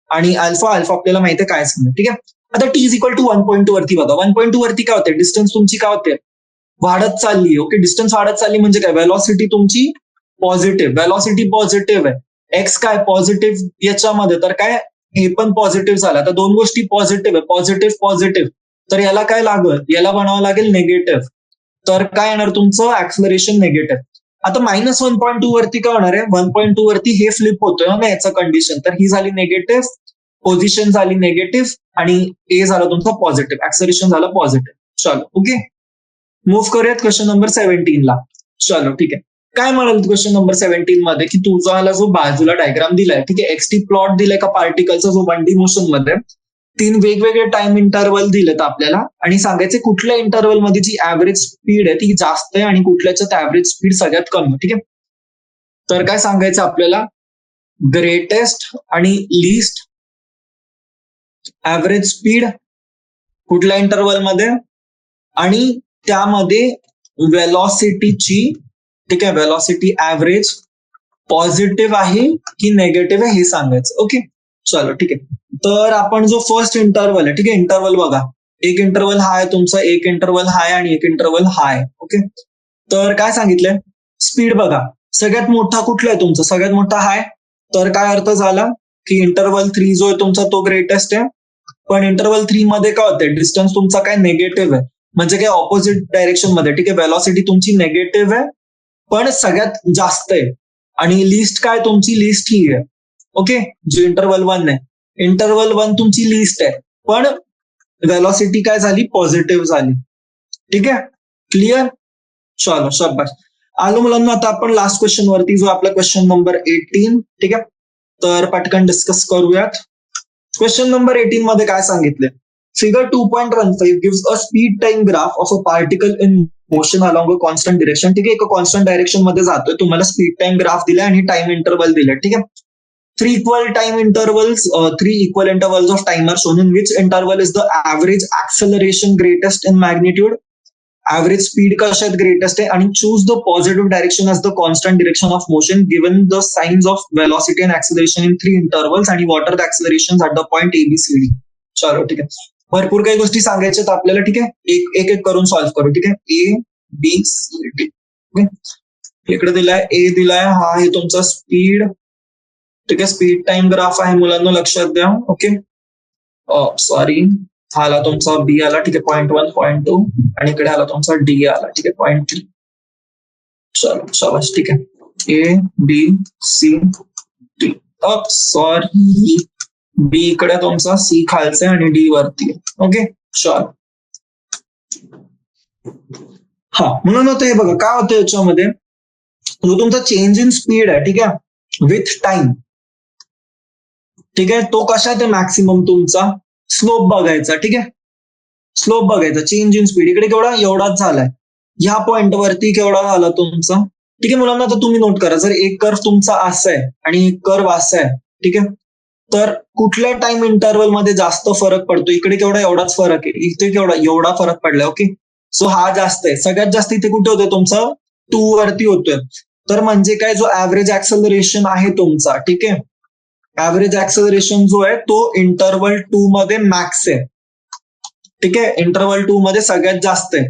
आणि अल्फा आपल्याला माहिती आहे काय सांगणार. ठीक आहे, आता टी इज इक्वल टू 1.2 वरती बघा, 1.2 वरती काय होते, डिस्टन्स तुमची काय होते, वाढत चालली. ओके, डिस्टन्स वाढत चालली म्हणजे काय, वेलॉसिटी तुमची पॉझिटिव्ह, वेलॉसिटी पॉझिटिव्ह आहे. एक्स काय पॉझिटिव्ह याच्यामध्ये, तर काय हे पण पॉझिटिव्ह झालं. आता दोन गोष्टी पॉझिटिव्ह आहे, पॉझिटिव्ह पॉझिटिव्ह, तर याला काय लागत, याला बनावं लागेल निगेटिव्ह. तर काय येणार तुमचं, ऍक्सलरेशन निगेटिव्ह. आता -1.2 वरती काय होणार आहे, 1.2 वरती हे फ्लिप होतोय ना याचं कंडिशन, तर ही झाली निगेटिव्ह, पोझिशन झाली निगेटिव्ह आणि ए झालं तुमचं पॉझिटिव्ह, ऍक्सलरेशन झालं पॉझिटिव्ह. चलो ओके, मूव्ह करूयात क्वेश्चन नंबर 17 ला. चलो ठीक आहे, काय म्हणाल क्वेश्चन नंबर 17 मध्ये की तुझा जो बाजूला डायग्राम दिलाय, ठीक आहे, एक्सटी प्लॉट दिलाय का पार्टिकलचा जो 1D मोशन मध्ये, 3 वेगवेगळे टाइम इंटरवल दिलेत आपल्याला आणि सांगायचे कुठल्या इंटरवल मध्ये जी ऍव्हरेज स्पीड आहे ती जास्त आहे आणि कुठल्याच्यात ऍव्हरेज स्पीड सगळ्यात कमी. ठीक आहे, तर काय सांगायचं आपल्याला, ग्रेटेस्ट आणि लीस्ट ऍव्हरेज स्पीड कुठल्या इंटरवल मध्ये, आणि त्यामध्ये वेलॉसिटीची, ठीक आहे, वेलॉसिटी ऍव्हरेज पॉझिटिव्ह आहे की निगेटिव्ह आहे हे सांगायचं. ओके, चलो ठीक आहे, तर आपण जो फर्स्ट इंटरवल आहे, ठीक आहे, इंटरवल बघा, एक इंटरवल हाय तुमचा, एक इंटरवल हाय आणि एक इंटरवल हाय. ओके, तर काय सांगितलंय, स्पीड बघा, सगळ्यात मोठा कुठला आहे तुमचा, सगळ्यात मोठा हाय, तर काय अर्थ झाला की इंटरवल 3 जो आहे तुमचा तो ग्रेटेस्ट आहे. पण इंटरवल 3 मध्ये काय होतंय, डिस्टन्स तुमचा काय निगेटिव्ह आहे, म्हणजे काय ऑपोजिट डायरेक्शन मध्ये. ठीक आहे, वेलॉसिटी तुमची निगेटिव्ह आहे पण सगळ्यात जास्त आहे. आणि लिस्ट काय तुमची, लिस्ट ही आहे. ओके, जे इंटरवल 1 आहे, इंटरवल 1 तुमची लिस्ट आहे पण वेलॉसिटी काय झाली, पॉझिटिव्ह झाली. ठीक आहे, क्लिअर. चलो शाबाश. आलो मुलांना आता आपण लास्ट क्वेश्चन वरती, जो आपला क्वेश्चन नंबर 18. ठीक आहे, तर पटकन डिस्कस करूयात. क्वेश्चन नंबर 18 मध्ये काय सांगितले, figure 2.15 gives a speed time graph of a particle in motion along a constant direction. ठीक आहे, एका कॉन्स्टंट डायरेक्शन मध्ये जातोय, तुम्हाला स्पीड टाइम ग्राफ दिलाय आणि टाइम इंटरवल दिलाय. ठीक आहे, 3 equal intervals of time are shown in which interval is the average acceleration greatest in magnitude, average speed कशात greatest आहे, आणि choose the positive direction as the constant direction of motion given the signs of velocity and acceleration in 3 intervals आणि what are the accelerations at the point ABCD. चलो ठीक आहे, भरपूर काही गोष्टी सांगायच्यात आपल्याला. ठीक आहे, एक एक करून सॉल्व्ह करू. ठीक आहे, ABCD. इकडे दिलाय ए दिलाय, हा आहे तुमचा स्पीड. ठीक आहे, स्पीड टाइम ग्राफ आहे मुलांना, लक्षात द्या. ओके, सॉरी, हा आला तुमचा बी आला, ठीक आहे, 0.1 0.2 आणि इकडे आला तुमचा डी आला, ठीक आहे, 0.3. चलो शाबाश, ठीक आहे. A B C D. Sorry, B इकडे तुमचा, सी खालचा आणि डी वरती. ओके चल. हा म्हणून होतं हे बघा काय होतं याच्यामध्ये, जो तुमचा चेंज इन स्पीड आहे, ठीक आहे, विथ टाइम, ठीक आहे, तो कशात आहे मॅक्सिमम तुमचा, स्लोप बघायचा, ठीक आहे, स्लोप बघायचा. चेंज इन स्पीड इकडे केवढा, एवढाच झालाय. ह्या पॉइंट वरती केवढा झाला तुमचा, ठीक आहे मुलांना. तर तुम्ही नोट करा, जर एक कर्व तुमचा असा आहे आणि एक कर्व असा आहे, ठीक आहे, तर कुठल्या टाइम इंटरव्हल मध्ये जास्त फरक पडतो, इकडे केवढा, एवढाच फरक आहे, इथे केवढा, एवढा फरक पडलाय. ओके, सो हा जास्त आहे, सगळ्यात जास्त इथे कुठे होतोय तुमचा, 2 वरती होतोय. तर म्हणजे काय, जो ऍव्हरेज ऍक्सेलरेशन आहे तुमचा, ठीक आहे, ऍव्हरेज ऍक्सेलरेशन जो आहे तो इंटरव्हल 2 मध्ये मॅक्स आहे, ठीक आहे, इंटरव्हल 2 मध्ये सगळ्यात जास्त आहे.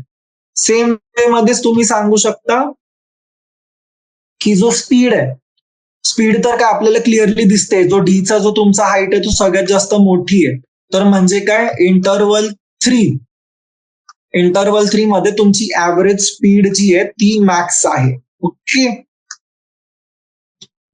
सेम वे मध्येच तुम्ही सांगू शकता की जो स्पीड आहे, स्पीड तर काय आपल्याला क्लिअरली दिसते, जो डीचा जो तुमचा हाईट आहे तो सगळ्यात जास्त मोठी आहे. तर म्हणजे काय, इंटरव्हल 3 मध्ये तुमची ऍव्हरेज स्पीड जी आहे ती मॅक्स आहे. ओके,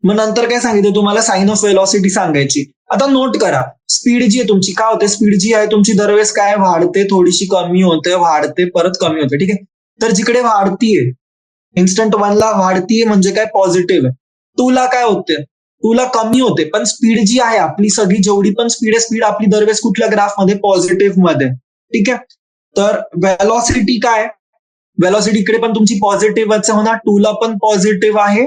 मग नंतर काय सांगितलं तुम्हाला, साइन ऑफ वेलॉसिटी सांगायची. आता नोट करा, स्पीड जी आहे तुमची काय होते, स्पीड जी आहे तुमची दरवेळेस काय वाढते, थोडीशी कमी होते, वाढते, परत कमी होते, ठीक आहे. तर जिकडे वाढतीये, इन्स्टंट 1 ला वाढतीये म्हणजे काय, पॉझिटिव्ह आहे. 2 ला काय होते, 2 ला कमी होते, पण स्पीड जी आहे आपली सगळी जेवढी पण स्पीड आहे, स्पीड आपली दरवेळेस कुठल्या ग्राफमध्ये, पॉझिटिव्ह मध्ये, ठीक आहे. तर वेलॉसिटी काय, वेलॉसिटी इकडे पण तुमची पॉझिटिव्हच होणार, 2 ला पण पॉझिटिव्ह आहे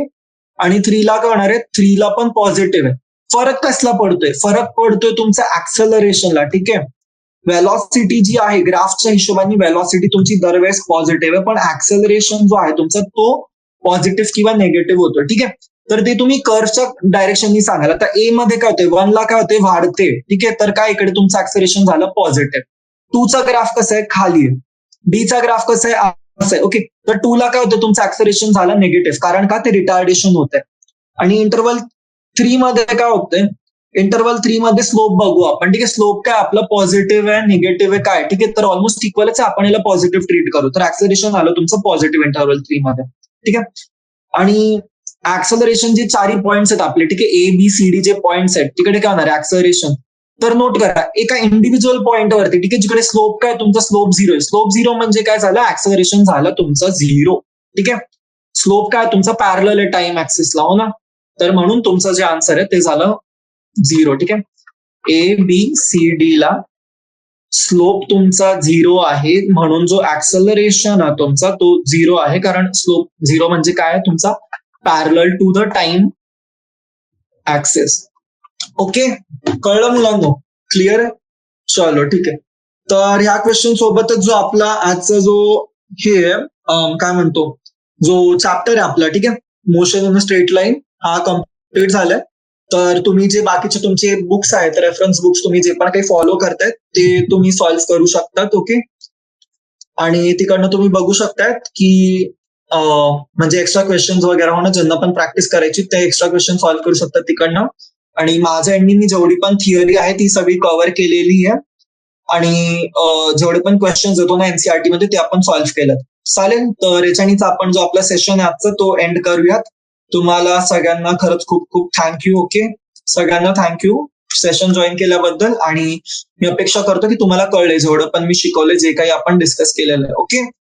आणि 3 ला काय होणार आहे, 3 ला पण पॉझिटिव्ह आहे. फरक कसला पडतोय, फरक पडतोय तुमचा ऍक्सेलरेशनला, ठीक आहे. वेलॉसिटी जी आहे ग्राफच्या हिशोबाने वेलॉसिटी तुमची दरवेळेस पॉझिटिव्ह आहे, पण ऍक्सेलरेशन जो आहे तुमचा तो पॉझिटिव्ह किंवा निगेटिव्ह होतो, ठीक आहे. तर ते तुम्ही कर्वच्या डायरेक्शननी सांगाल. आता ए मध्ये काय होते, 1 ला काय होते, वाढते, ठीक आहे, तर काय इकडे तुमचं ऍक्सेलरेशन झालं पॉझिटिव्ह. 2 चा ग्राफ कसा आहे, खाली आहे. डी चा ग्राफ कसा आहे, असं आहे. ओके, तर 2 ला काय होतं, तुमचं ऍक्सेलरेशन झालं निगेटिव्ह, कारण का, ते रिटार्डेशन होत आहे. आणि इंटरव्हल 3 मध्ये काय होतंय, इंटरव्हल 3 मध्ये स्लोप बघू आपण, ठीक आहे. स्लोप काय आपलं पॉझिटिव्ह आहे, निगेटिव्ह आहे, काय, ठीक आहे, तर ऑलमोस्ट इक्वलच आहे, आपण याला पॉझिटिव्ह ट्रीट करू. तर ऍक्सेलरेशन आलं तुमचं पॉझिटिव्ह इंटरव्हल 3 मध्ये, ठीक आहे. आणि ऍक्सेलरेशन जे 4 पॉईंट्स आहेत आपले, ठीक आहे, ए बी सी डी जे पॉईंट्स आहेत, तिकडे काय होणार आहे ऍक्सेलरेशन. तर नोट करा, एका इंडिव्हिज्युअल पॉईंट वरती, ठीक आहे, जिकडे स्लोप काय, तुमचा स्लोप 0 आहे. स्लोप 0 म्हणजे काय झालं, ऍक्सेलरेशन झालं तुमचं 0, ठीक आहे. स्लोप काय तुमचा पॅरलल आहे टाइम ऍक्सिसला, हो ना, तर म्हणून तुमचं जे आन्सर आहे ते झालं 0, ठीक आहे. ए बी सी डी ला स्लोप तुमचा 0 आहे, म्हणून जो ऍक्सेलरेशन आहे तुमचा तो 0 आहे, कारण स्लोप 0 म्हणजे काय, तुमचा parallel to the time axis. Okay, कळलं मुलांनो, क्लिअर आहे. चलो ठीक आहे. तर ह्या क्वेश्चन सोबतच जो आपला आजचा जो हे काय म्हणतो, जो चॅप्टर आहे आपला, ठीक आहे, मोशन इन स्ट्रेट लाईन, हा कम्प्लीट झालाय. तर तुम्ही जे बाकीचे तुमचे बुक्स आहेत, रेफरन्स बुक्स, तुम्ही जे पण काही फॉलो करतायत ते तुम्ही सॉल्व्ह करू शकतात. ओके, आणि तिकडनं तुम्ही बघू शकतात की म्हणजे एक्स्ट्रा क्वेश्चन वगैरे होणं, ज्यांना पण प्रॅक्टिस करायची ते एक्स्ट्रा क्वेश्चन सॉल्व्ह करू शकतात तिकडनं. आणि माझ्या एंडनी मी जेवढी पण थिअरी आहे ती सगळी कव्हर केलेली आहे, आणि जेवढे पण क्वेश्चन्स येतो ना एनसीआरटी मध्ये ते आपण सॉल्व्ह केलं. चालेल, तर याच्यानेच आपण जो आपला सेशन आहे आजचा तो एंड करूयात. तुम्हाला सगळ्यांना खरंच खूप खूप थँक्यू. ओके, सगळ्यांना थँक्यू सेशन जॉईन केल्याबद्दल, आणि मी अपेक्षा करतो की तुम्हाला कळलंय जेवढं पण मी शिकवलंय, जे काही आपण डिस्कस केलेलं आहे. ओके.